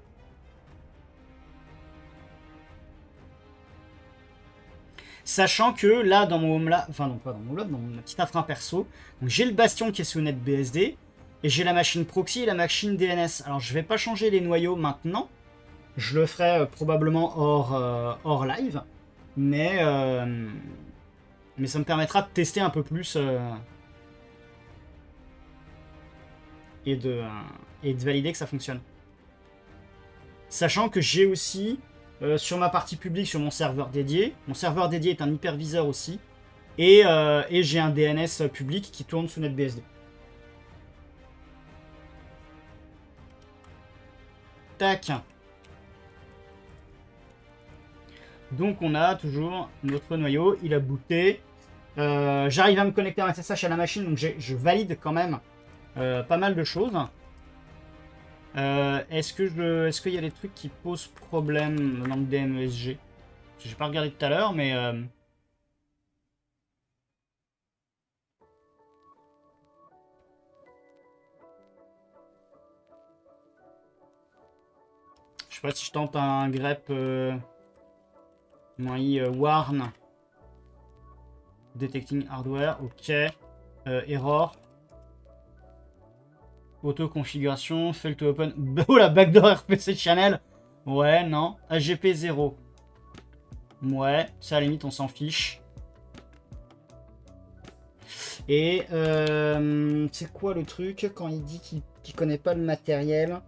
Sachant que là, dans mon home lab, enfin non pas dans mon lab, dans mon petit infra perso, j'ai le bastion qui est sous NetBSD et j'ai la machine proxy et la machine DNS. Alors je vais pas changer les noyaux maintenant, je le ferai probablement hors live, mais ça me permettra de tester un peu plus et de valider que ça fonctionne. Sachant que j'ai aussi sur ma partie publique, sur mon serveur dédié est un hyperviseur aussi, et j'ai un DNS public qui tourne sous NetBSD. Tac. Donc on a toujours notre noyau, il a booté. J'arrive à me connecter en SSH à la machine, donc je valide quand même pas mal de choses. Est-ce qu'il y a des trucs qui posent problème dans le DMESG? J'ai pas regardé tout à l'heure, mais... je sais pas si je tente un grep -i warn. Detecting hardware, ok. Error. Auto-configuration, fail to open. Oh la backdoor RPC channel. Ouais, non. AGP 0. Ouais, ça à la limite on s'en fiche. Et c'est quoi le truc quand il dit qu'il connaît pas le matériel?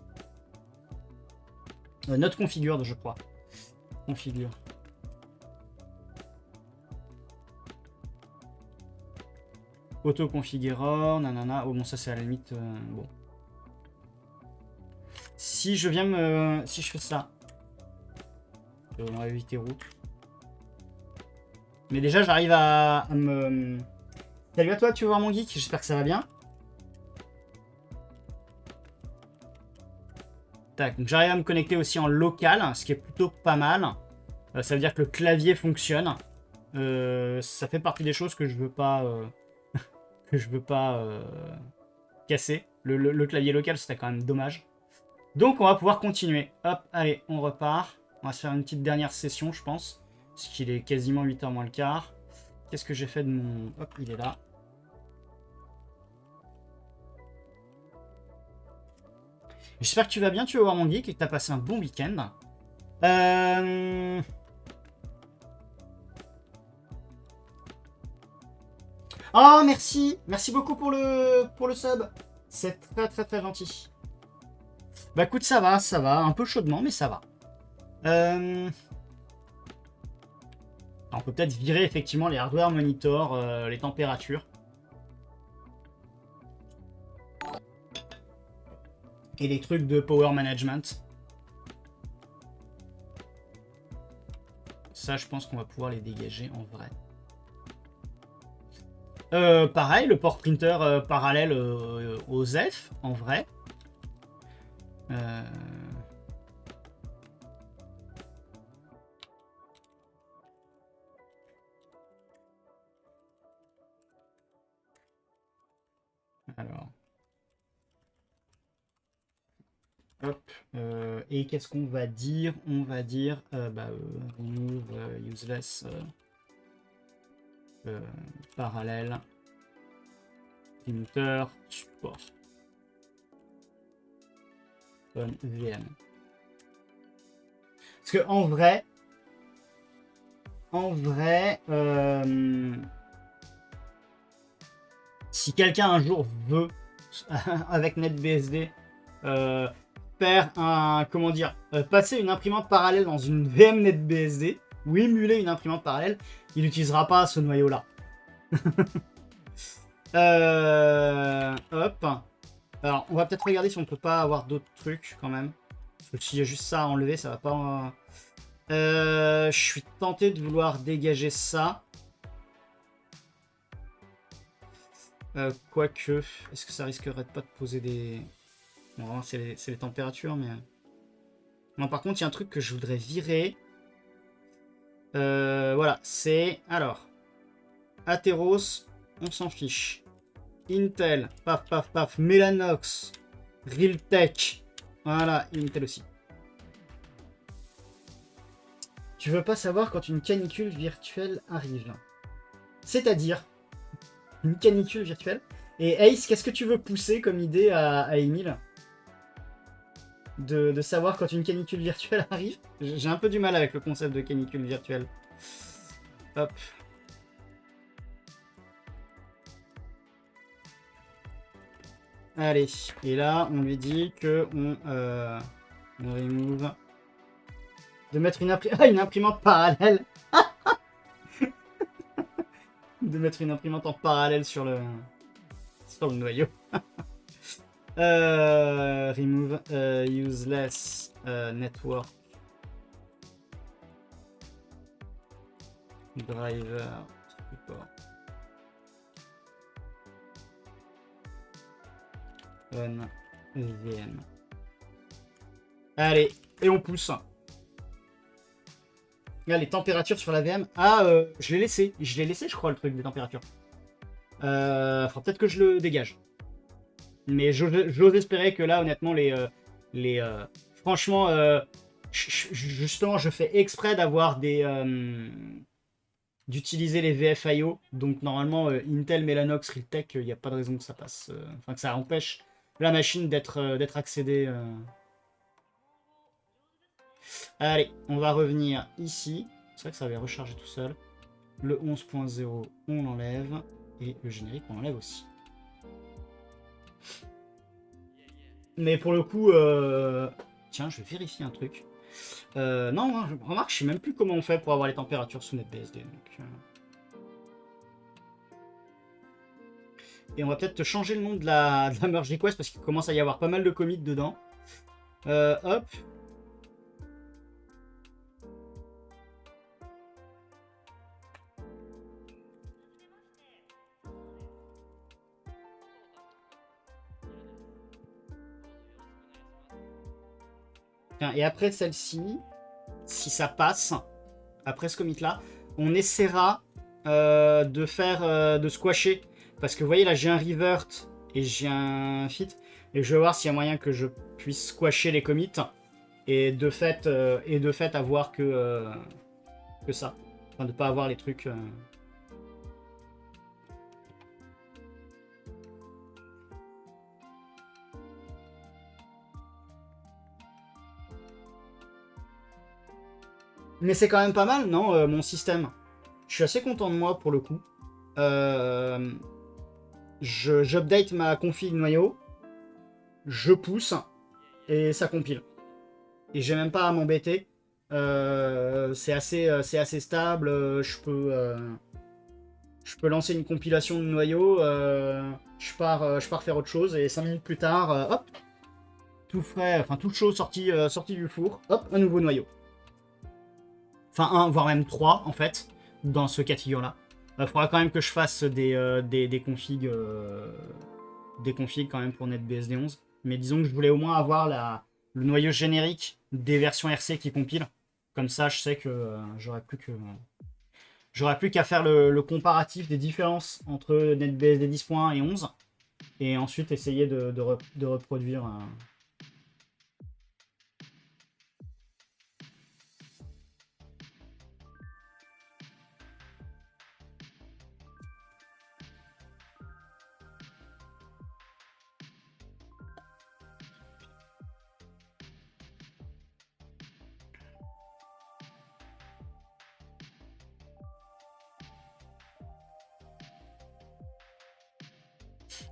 Note configured, je crois. Configure. Auto-configureur, nanana. Oh bon, ça c'est à la limite. Bon. Si je viens me. Si je fais ça. On va éviter route. Mais déjà, j'arrive à me. Salut à toi, tu veux voir mon geek? J'espère que ça va bien. Tac, donc j'arrive à me connecter aussi en local, ce qui est plutôt pas mal. Ça veut dire que le clavier fonctionne. Ça fait partie des choses que je veux pas que je veux pas casser. Le clavier local, c'était quand même dommage. Donc on va pouvoir continuer. Hop, allez, on repart. On va se faire une petite dernière session, je pense. Parce qu'il est quasiment 8h moins le quart. Qu'est-ce que j'ai fait de mon... Hop, il est là. J'espère que tu vas bien, tu vas voir mon geek et que tu as passé un bon week-end. Oh, merci. Merci beaucoup pour le sub. C'est très très très gentil. Bah écoute, ça va. Un peu chaudement, mais ça va. On peut peut-être virer effectivement les hardware monitors, les températures. Et les trucs de power management. Ça, je pense qu'on va pouvoir les dégager en vrai. Pareil, le port printer parallèle aux ZEF, en vrai. Alors. Hop. Et qu'est-ce qu'on va dire? On va dire remove useless parallèle printer support. VM. Parce que en vrai, si quelqu'un un jour veut avec NetBSD faire un, comment dire, passer une imprimante parallèle dans une VM NetBSD ou émuler une imprimante parallèle, il n'utilisera pas ce noyau là. Hop. Alors, on va peut-être regarder si on peut pas avoir d'autres trucs quand même. Parce que s'il y a juste ça à enlever, ça va pas... je suis tenté de vouloir dégager ça. Quoique, est-ce que ça risquerait de pas de poser des... Bon, c'est les températures, mais... Non, par contre, il y a un truc que je voudrais virer. Voilà, c'est... Alors, Atheros, on s'en fiche. Intel, paf, paf, paf. Mellanox, Realtek. Voilà, Intel aussi. Tu veux pas savoir quand une canicule virtuelle arrive. C'est-à-dire une canicule virtuelle. Et Ace, qu'est-ce que tu veux pousser comme idée à Emile de savoir quand une canicule virtuelle arrive? J'ai un peu du mal avec le concept de canicule virtuelle. Hop. Allez, et là, on lui dit que on remove... De mettre une imprimante parallèle. De mettre une imprimante en parallèle sur le noyau. Remove useless network driver support. On VM. Allez, et on pousse. Là, les températures sur la VM. Ah, je l'ai laissé. Je l'ai laissé, je crois, le truc des températures. Faudra peut-être que je le dégage. Mais j'ose espérer que là, honnêtement, franchement, justement, je fais exprès d'avoir d'utiliser les VFIO. Donc, normalement, Intel, Mellanox, Realtek, il n'y a pas de raison que ça passe. Enfin, que ça empêche la machine d'être accédée. Allez, on va revenir ici. C'est vrai que ça avait rechargé tout seul. Le 11.0, on l'enlève. Et le générique, on l'enlève aussi. Mais pour le coup, tiens, je vais vérifier un truc. Non, hein, remarque, je sais même plus comment on fait pour avoir les températures sous NetBSD. Donc, Et on va peut-être changer le nom de la merge request parce qu'il commence à y avoir pas mal de commits dedans. Hop. Tiens, et après celle-ci, si ça passe, après ce commit-là, on essaiera de squasher. Parce que vous voyez, là, j'ai un revert et j'ai un fit. Et je vais voir s'il y a moyen que je puisse squasher les commits. Et de fait avoir que ça. Enfin, de pas avoir les trucs... Mais c'est quand même pas mal, non, mon système. Je suis assez content de moi, pour le coup. J'update ma config noyau. Je pousse. Et ça compile. Et j'ai même pas à m'embêter. C'est assez stable. Je peux lancer une compilation de noyau. Je pars faire autre chose. Et 5 minutes plus tard, hop. Tout frais, enfin toute chose sortie du four. Hop, un nouveau noyau. Enfin, un, voire même 3 en fait, dans ce cas de figure-là. Il faudra quand même que je fasse des configs quand même pour NetBSD 11. Mais disons que je voulais au moins avoir le noyau générique des versions RC qui compilent. Comme ça, je sais que j'aurais plus qu'à faire le comparatif des différences entre NetBSD 10.1 et 11. Et ensuite essayer de reproduire...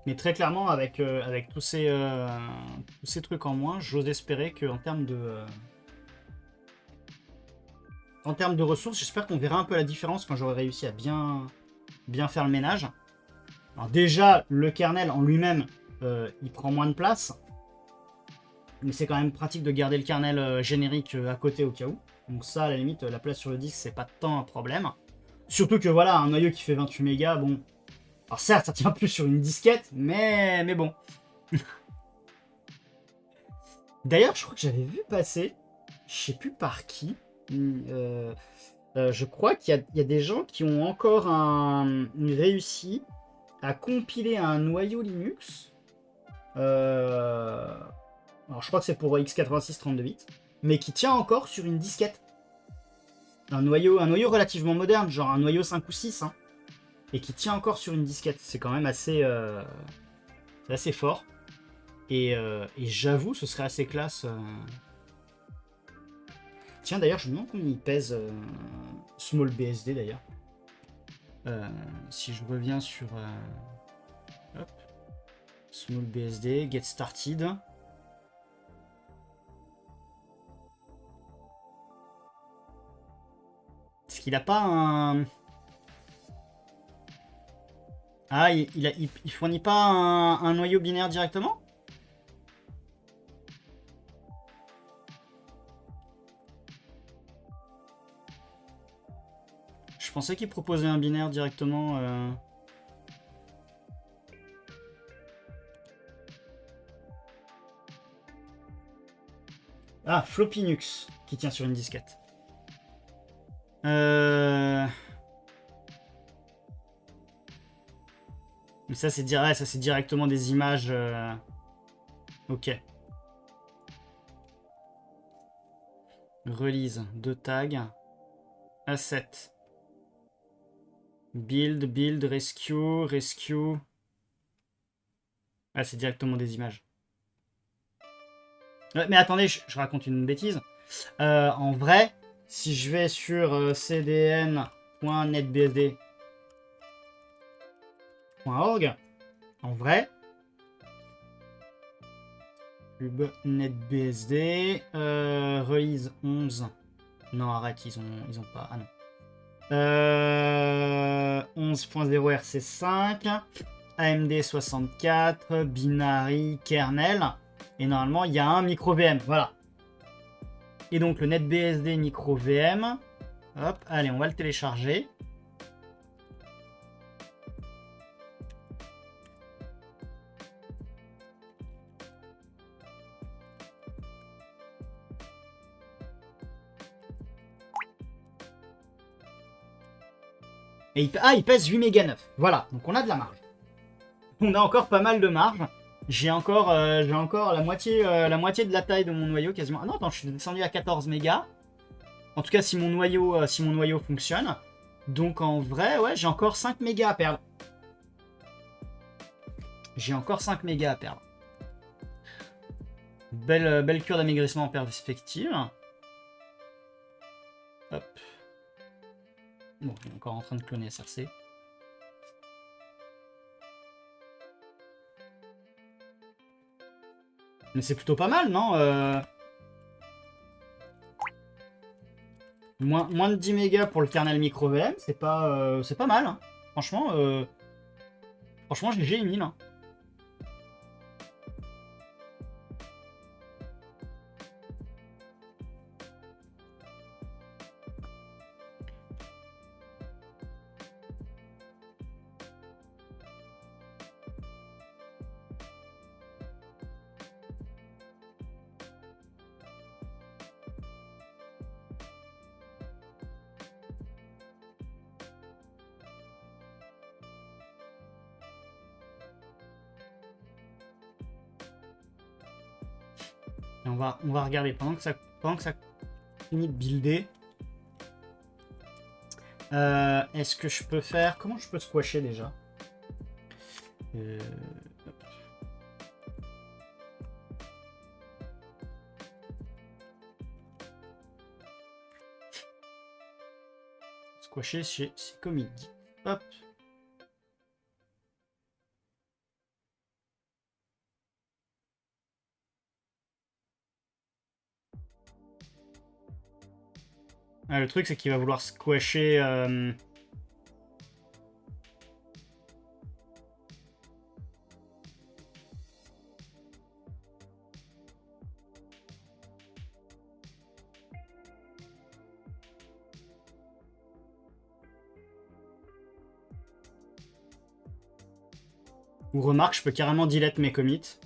Mais très clairement, avec tous ces trucs en moins, j'ose espérer qu'en termes de ressources, j'espère qu'on verra un peu la différence quand j'aurai réussi à bien faire le ménage. Alors déjà, le kernel en lui-même, il prend moins de place. Mais c'est quand même pratique de garder le kernel générique à côté au cas où. Donc ça, à la limite, la place sur le disque, c'est pas tant un problème. Surtout que voilà, un noyau qui fait 28 mégas, bon... Alors certes, ça tient plus sur une disquette, mais bon. D'ailleurs, je crois que j'avais vu passer, je sais plus par qui, je crois qu'il y a des gens qui ont encore réussi à compiler un noyau Linux. Alors je crois que c'est pour x86 32 bits, mais qui tient encore sur une disquette. Un noyau relativement moderne, genre un noyau 5 ou 6, hein, et qui tient encore sur une disquette. C'est quand même assez fort. Et j'avoue, ce serait assez classe. Tiens, d'ailleurs, je me demande combien il pèse Small BSD, d'ailleurs. Si je reviens sur... hop. Small BSD, Get Started. Est-ce qu'il n'a pas un... Ah, il fournit pas un noyau binaire directement? pensais qu'il proposait un binaire directement. Ah, Floppinux, qui tient sur une disquette. Mais ça, c'est directement des images. Ok. Release, 2 tags. Asset. Build, rescue. Ah, c'est directement des images. Ouais, mais attendez, je raconte une bêtise. En vrai, si je vais sur cdn.netbsd.org, en vrai, pub netbsd, release 11. Non, arrête, ils ont pas. Ah non. 11.0 RC5, AMD 64, binary, kernel, et normalement il y a un micro VM, voilà. Et donc le NetBSD micro VM, hop, allez, on va le télécharger. Et il pèse 8 mégas 9. Voilà, donc on a de la marge. On a encore pas mal de marge. J'ai encore la moitié de la taille de mon noyau quasiment. Ah non, attends, je suis descendu à 14 mégas. En tout cas, si mon noyau fonctionne. Donc en vrai, ouais, j'ai encore 5 mégas à perdre. J'ai encore 5 mégas à perdre. Belle cure d'amaigrissement en perspective. Hop. Bon, il est encore en train de cloner SRC. Mais c'est plutôt pas mal, non moins de 10 mégas pour le kernel micro VM, c'est pas mal. Hein. Franchement, j'ai Emile. Hein. Et on va regarder pendant que ça finit de builder. Est-ce que je peux faire... Comment je peux squasher déjà Squasher, c'est comme il dit. Hop. Ah, le truc, c'est qu'il va vouloir squasher... Ou remarque, je peux carrément delete mes commits.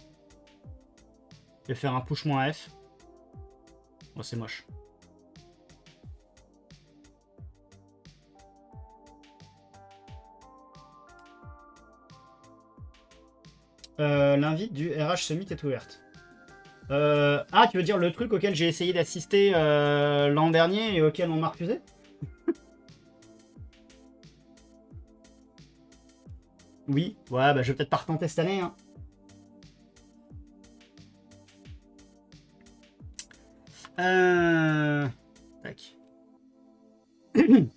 Et faire un push-F. Oh, c'est moche. L'invite du RH Summit est ouverte. Ah, tu veux dire le truc auquel j'ai essayé d'assister l'an dernier et auquel on m'a refusé? Oui, ouais, bah je vais peut-être pas retenter cette année. Hein. Tac. Il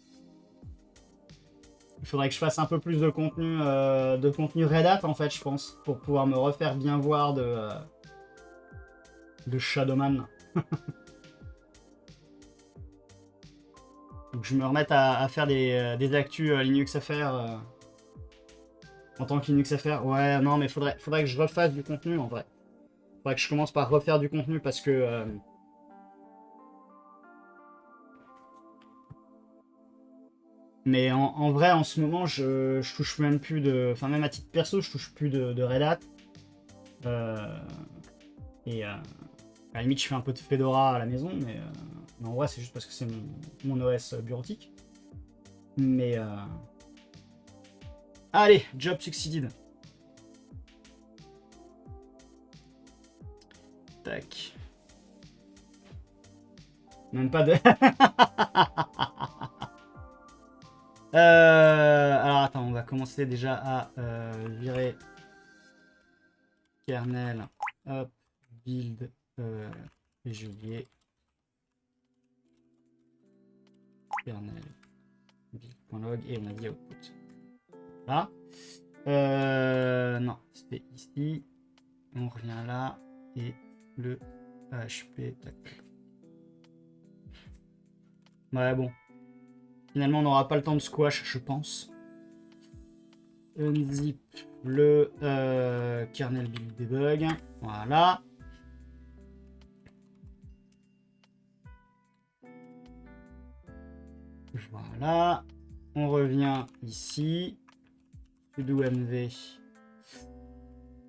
faudrait que je fasse un peu plus de contenu Red Hat en fait, je pense, pour pouvoir me refaire bien voir de Shadowman. Donc je me remette à faire des actus Linux FR en tant que Linux FR. Ouais, non, mais faudrait que je refasse du contenu en vrai. Faudrait que je commence par refaire du contenu parce que... Mais en vrai, en ce moment, je touche même plus de... Enfin, même à titre perso, je touche plus de Red Hat. Et à la limite, je fais un peu de Fedora à la maison, mais en vrai, c'est juste parce que c'est mon OS bureautique. Mais... Allez, job succeeded. Tac. Même pas de... alors attends, on va commencer déjà à virer kernel. Hop, build. Et j'ai oublié. Kernel. Build.log et on a dit output. Là. Non, c'était ici. On revient là. Et le PHP. Tac, tac. Ouais, bon. Finalement, on n'aura pas le temps de squash, je pense. Unzip le kernel build debug. Voilà. Voilà. On revient ici. Sudo mv.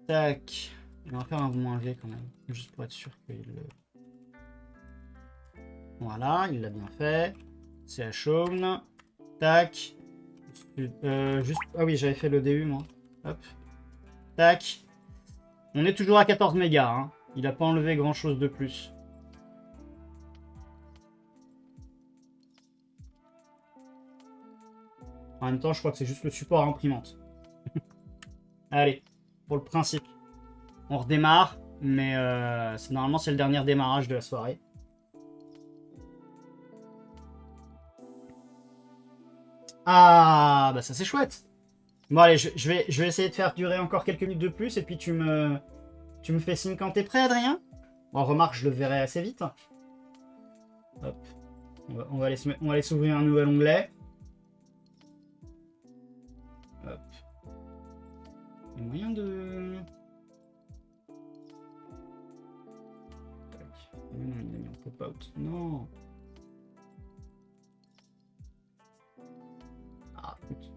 Tac. On va faire un -v quand même. Juste pour être sûr qu'il le... Voilà, il l'a bien fait. Chaume. Tac. Juste... Ah oui, j'avais fait le DU, moi. Hop. Tac. On est toujours à 14 mégas. Hein. Il n'a pas enlevé grand-chose de plus. En même temps, je crois que c'est juste le support imprimante. Allez, pour le principe. On redémarre, mais normalement, c'est le dernier démarrage de la soirée. Ah, bah ça c'est chouette. Bon allez, je vais essayer de faire durer encore quelques minutes de plus et puis tu me fais signe quand t'es prêt, Adrien. Bon, remarque, je le verrai assez vite. Hop. On va aller s'ouvrir un nouvel onglet. Hop. Il y a moyen de... Tac. Non, il a mis en pop-out. Non. Ah, écoute.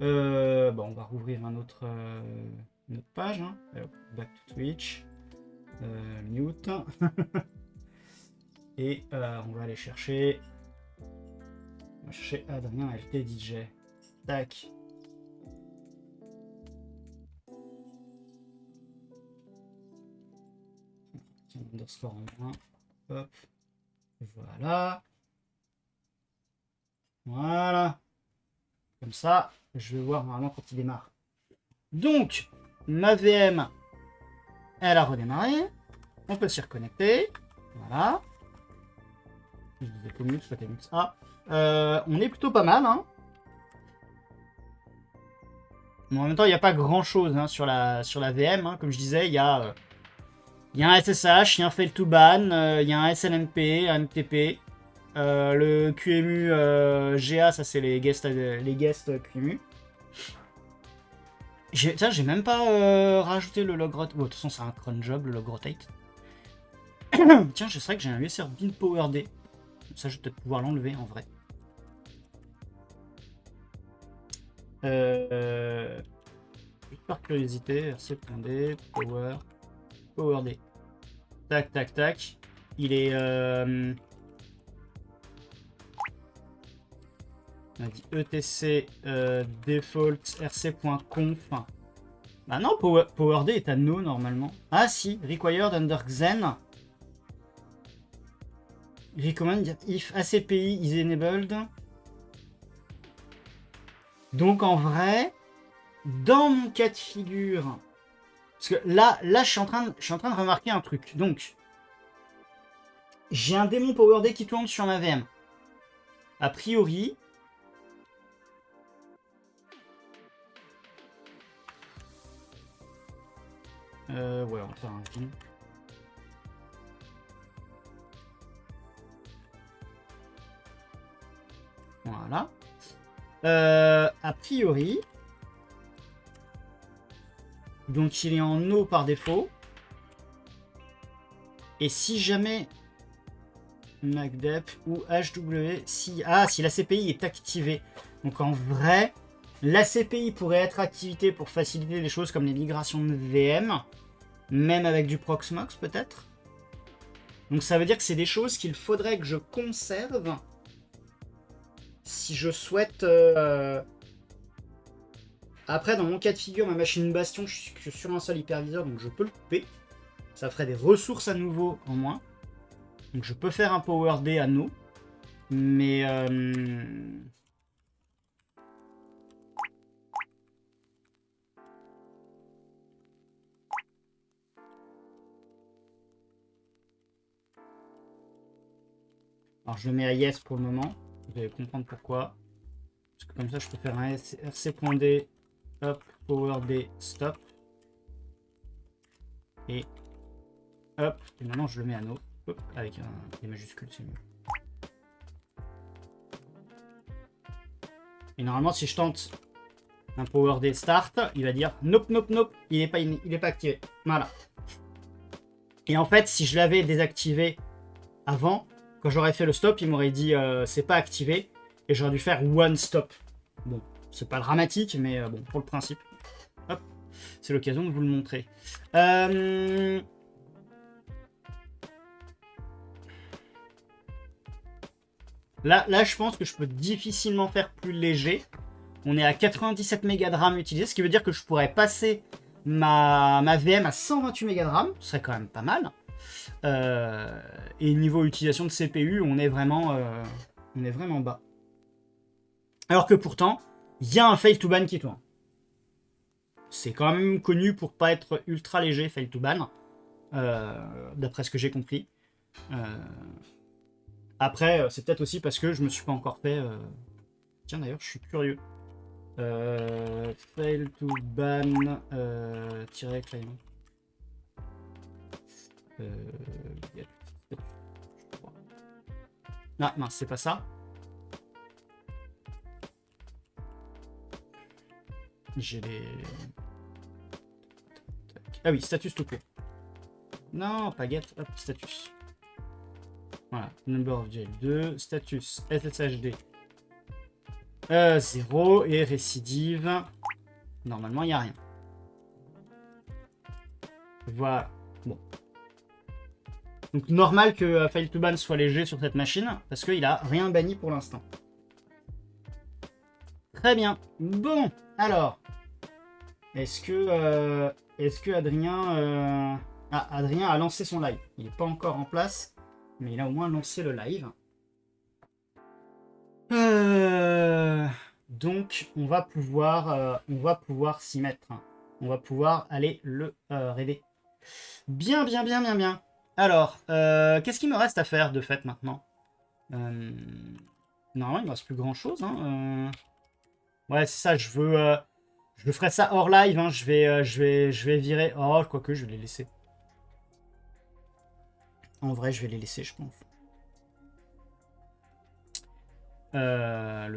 Bon, on va rouvrir une autre page. Hein. Back to Twitch. Mute. Et on va aller chercher. On va chercher Adrien LTDJ. Tac. Underscore en moins. Hop. Voilà. Voilà. Comme ça, je vais voir normalement quand il démarre. Donc, ma VM, elle a redémarré. On peut s'y reconnecter. Voilà. Je disais Commute, soit Commute. Ah. On est plutôt pas mal. Hein. Mais en même temps, il n'y a pas grand chose hein, sur la VM. Hein. Comme je disais, il y a un SSH, il y a un fail to ban, il y a un SNMP, un MTP. Le QEMU GA, ça c'est les guests QEMU. Tiens, j'ai même pas rajouté le log rotate. Bon, de toute façon, c'est un cron job, le log rotate. Tiens, je sais que j'ai un USR build PowerD. Ça, je vais peut-être pouvoir l'enlever en vrai. Juste par curiosité, rc.d, PowerD. Tac, tac, tac. Il est... on a dit etc default rc.conf. Bah non, PowerD est à no normalement. Ah si, required under Xen. Recommend if ACPI is enabled. Donc en vrai, dans mon cas de figure, parce que là je suis en train de remarquer un truc. Donc, j'ai un démon PowerD qui tourne sur ma VM. A priori, ouais, on va faire un vim. Voilà. A priori, donc il est en no par défaut. Et si jamais MacDep ou HW si la CPI est activée. Donc en vrai, la CPI pourrait être activée pour faciliter des choses comme les migrations de VM, même avec du Proxmox peut-être. Donc ça veut dire que c'est des choses qu'il faudrait que je conserve si je souhaite... Après, dans mon cas de figure, ma machine Bastion, je suis sur un seul hyperviseur, donc je peux le couper. Ça ferait des ressources à nouveau en moins. Donc je peux faire un PowerD à no. Mais... Alors je le mets à yes pour le moment. Vous allez comprendre pourquoi. Parce que comme ça, je peux faire un rc.d, hop, PowerD, stop. Et hop, et maintenant je le mets à no. Hop, avec des majuscules, c'est mieux. Et normalement, si je tente un PowerD start, il va dire nope, nope, nope, il est pas activé. Voilà. Et en fait, si je l'avais désactivé avant, quand j'aurais fait le stop, il m'aurait dit c'est pas activé et j'aurais dû faire one stop. Bon, c'est pas dramatique, mais bon, pour le principe. Hop, c'est l'occasion de vous le montrer. Là, je pense que je peux difficilement faire plus léger. On est à 97 mégas de RAM utilisé, ce qui veut dire que je pourrais passer ma VM à 128 mégas de RAM. Ce serait quand même pas mal. Et niveau utilisation de CPU, on est vraiment bas. Alors que pourtant, il y a un fail to ban qui tourne. C'est quand même connu pour pas être ultra léger, fail to ban, d'après ce que j'ai compris. Après, c'est peut-être aussi parce que je me suis pas encore fait... Tiens, d'ailleurs, je suis curieux. Fail to ban -client. Ah mince, c'est pas ça. J'ai les... Ah oui, status tout court. Non, pas get, hop, status. Voilà, number of jail 2, status SSHD 0 et récidive. Normalement, il n'y a rien. Voilà. Bon. Donc normal que fail to ban soit léger sur cette machine, parce qu'il a rien banni pour l'instant. Très bien. Bon, alors. Est-ce que Adrien... Ah, Adrien a lancé son live. Il n'est pas encore en place, mais il a au moins lancé le live. Donc, on va pouvoir s'y mettre. On va pouvoir aller le raider. Bien, bien, bien, bien, bien. Alors, qu'est-ce qu'il me reste à faire de fait maintenant? Normalement, il me reste plus grand-chose. Hein. Ouais, c'est ça, je ferai ça hors live. Hein. Je vais virer... Oh, quoique, je vais les laisser. En vrai, je vais les laisser, je pense. Parce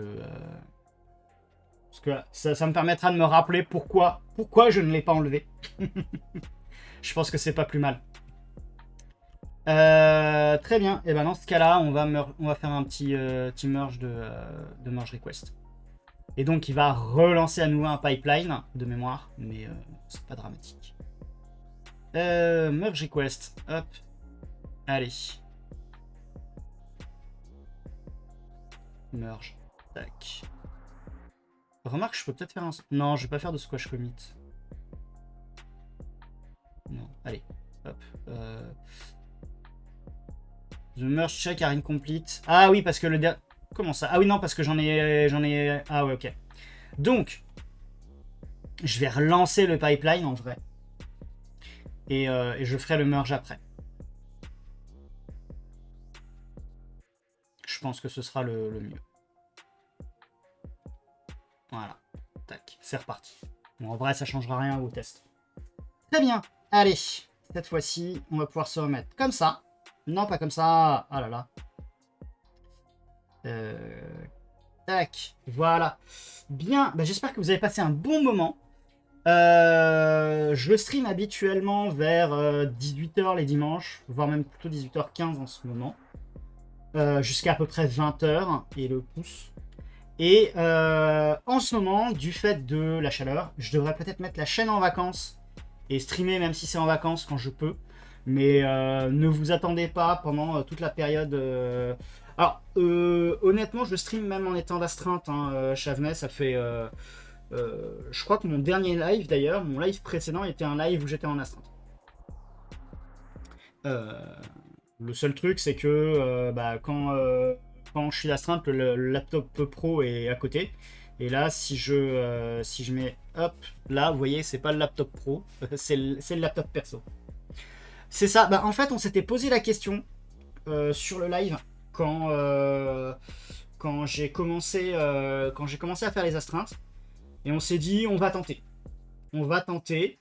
que ça me permettra de me rappeler pourquoi je ne l'ai pas enlevé. Je pense que c'est pas plus mal. Très bien. Et ben dans ce cas-là, on va faire un petit merge de merge request. Et donc, il va relancer à nouveau un pipeline de mémoire, mais c'est pas dramatique. Merge request. Hop. Allez. Merge. Tac. Remarque, je peux peut-être faire un... Non, je vais pas faire de squash commit. Non, allez. Hop. The merge check are incomplete. Ah oui, parce que le... Comment ça? Ah oui, non, parce que j'en ai... Ah ouais, ok. Donc, je vais relancer le pipeline en vrai. Et je ferai le merge après. Je pense que ce sera le mieux. Voilà. Tac, c'est reparti. Bon, en vrai, ça changera rien au test. Très bien. Allez, cette fois-ci, on va pouvoir se remettre comme ça. Non, pas comme ça. Ah là là. Tac, voilà. Bien, bah, j'espère que vous avez passé un bon moment. Je stream habituellement vers 18h les dimanches, voire même plutôt 18h15 en ce moment. jusqu'à à peu près 20 heures et le pouce. Et en ce moment, du fait de la chaleur, je devrais peut-être mettre la chaîne en vacances et streamer même si c'est en vacances quand je peux. Mais ne vous attendez pas pendant toute la période. Alors, honnêtement, je stream même en étant d'astreinte. Chavenet, ça fait. Je crois que mon dernier live d'ailleurs, mon live précédent était un live où j'étais en astreinte. Le seul truc, c'est que quand je suis d'astreinte, le laptop pro est à côté. Et là, si je mets hop, là, vous voyez, c'est pas le laptop pro, c'est le laptop perso. C'est ça. Bah, en fait, on s'était posé la question sur le live quand j'ai commencé à faire les astreintes. Et on s'est dit, on va tenter. On va tenter.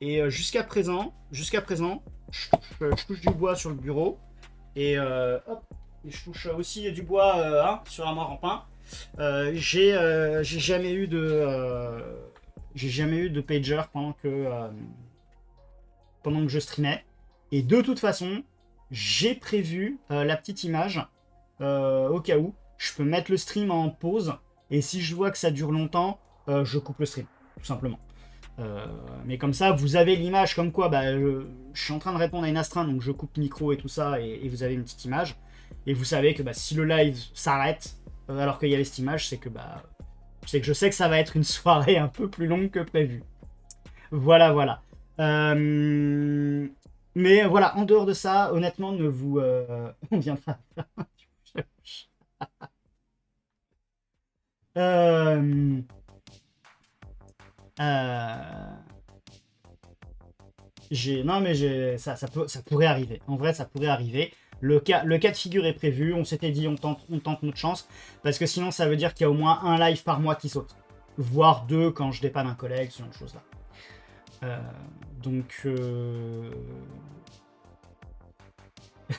Et jusqu'à présent, je touche du bois sur le bureau. Et hop, et je touche aussi du bois sur la moire en pin. J'ai jamais eu de pager pendant que je streamais. Et de toute façon, j'ai prévu la petite image au cas où. Je peux mettre le stream en pause. Et si je vois que ça dure longtemps, je coupe le stream, tout simplement. Mais comme ça, vous avez l'image comme quoi je suis en train de répondre à une astreinte, donc je coupe micro et tout ça, et vous avez une petite image. Et vous savez que si le live s'arrête alors qu'il y avait cette image, c'est que je sais que ça va être une soirée un peu plus longue que prévu. Voilà, voilà. Mais voilà, en dehors de ça, honnêtement, ne vous... on viendra. euh... Non, mais ça pourrait arriver. En vrai, ça pourrait arriver. Le cas de figure est prévu. On s'était dit, on tente notre chance. Parce que sinon, ça veut dire qu'il y a au moins un live par mois qui saute. Voire 2 quand je dépanne un collègue, ce genre de choses-là. Donc...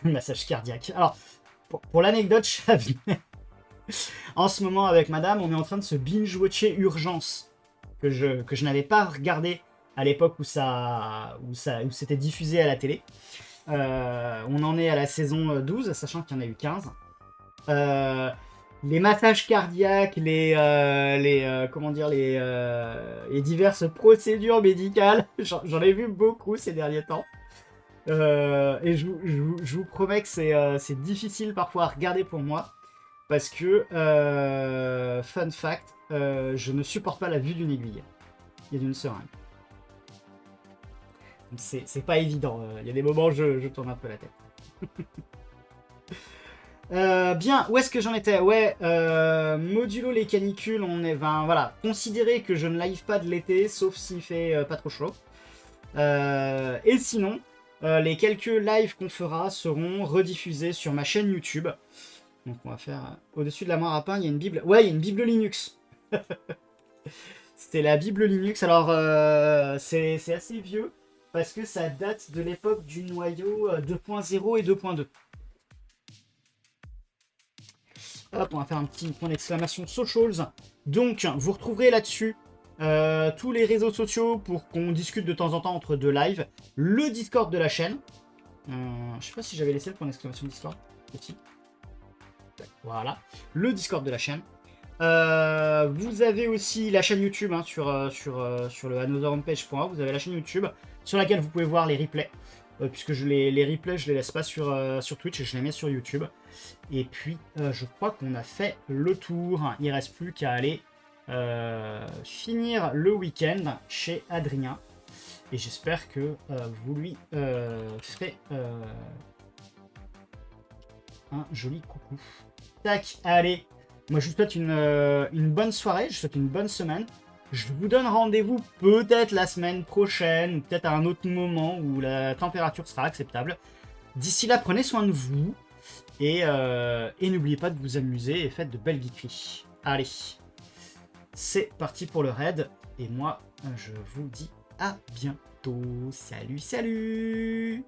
massage cardiaque. Alors, pour l'anecdote, en ce moment, avec madame, on est en train de se binge-watcher Urgence. Que je n'avais pas regardé à l'époque où c'était diffusé à la télé. On en est à la saison 12, sachant qu'il y en a eu 15. Les massages cardiaques, les diverses procédures médicales, j'en ai vu beaucoup ces derniers temps. Et je vous promets que c'est difficile parfois à regarder pour moi. Parce que, fun fact, je ne supporte pas la vue d'une aiguille et d'une seringue. C'est pas évident. Il y a des moments où je tourne un peu la tête. Bien, où est-ce que j'en étais? Ouais, modulo les canicules, voilà, considérez que je ne live pas de l'été, sauf s'il fait pas trop chaud. Et sinon, les quelques lives qu'on fera seront rediffusés sur ma chaîne YouTube. Donc on va faire au-dessus de la moire à pain, il y a une Bible. Ouais, il y a une Bible Linux. C'était la Bible Linux. Alors c'est assez vieux parce que ça date de l'époque du noyau 2.0 et 2.2. Hop, on va faire un petit point d'exclamation socials. Donc vous retrouverez là-dessus tous les réseaux sociaux pour qu'on discute de temps en temps entre deux lives. Le Discord de la chaîne. Je sais pas si j'avais laissé le point d'exclamation Discord aussi. Voilà, le Discord de la chaîne. Vous avez aussi la chaîne YouTube sur le anotherhomepage.org. Vous avez la chaîne YouTube sur laquelle vous pouvez voir les replays. Puisque les replays, je les laisse pas sur Twitch et je les mets sur YouTube. Et puis, je crois qu'on a fait le tour. Il ne reste plus qu'à aller finir le week-end chez Adrien. Et j'espère que vous lui ferez un joli coucou. Tac, allez. Moi, je vous souhaite une bonne soirée, je vous souhaite une bonne semaine. Je vous donne rendez-vous peut-être la semaine prochaine, ou peut-être à un autre moment où la température sera acceptable. D'ici là, prenez soin de vous. Et n'oubliez pas de vous amuser et faites de belles geekeries. Allez, c'est parti pour le raid. Et moi, je vous dis à bientôt. Salut, salut!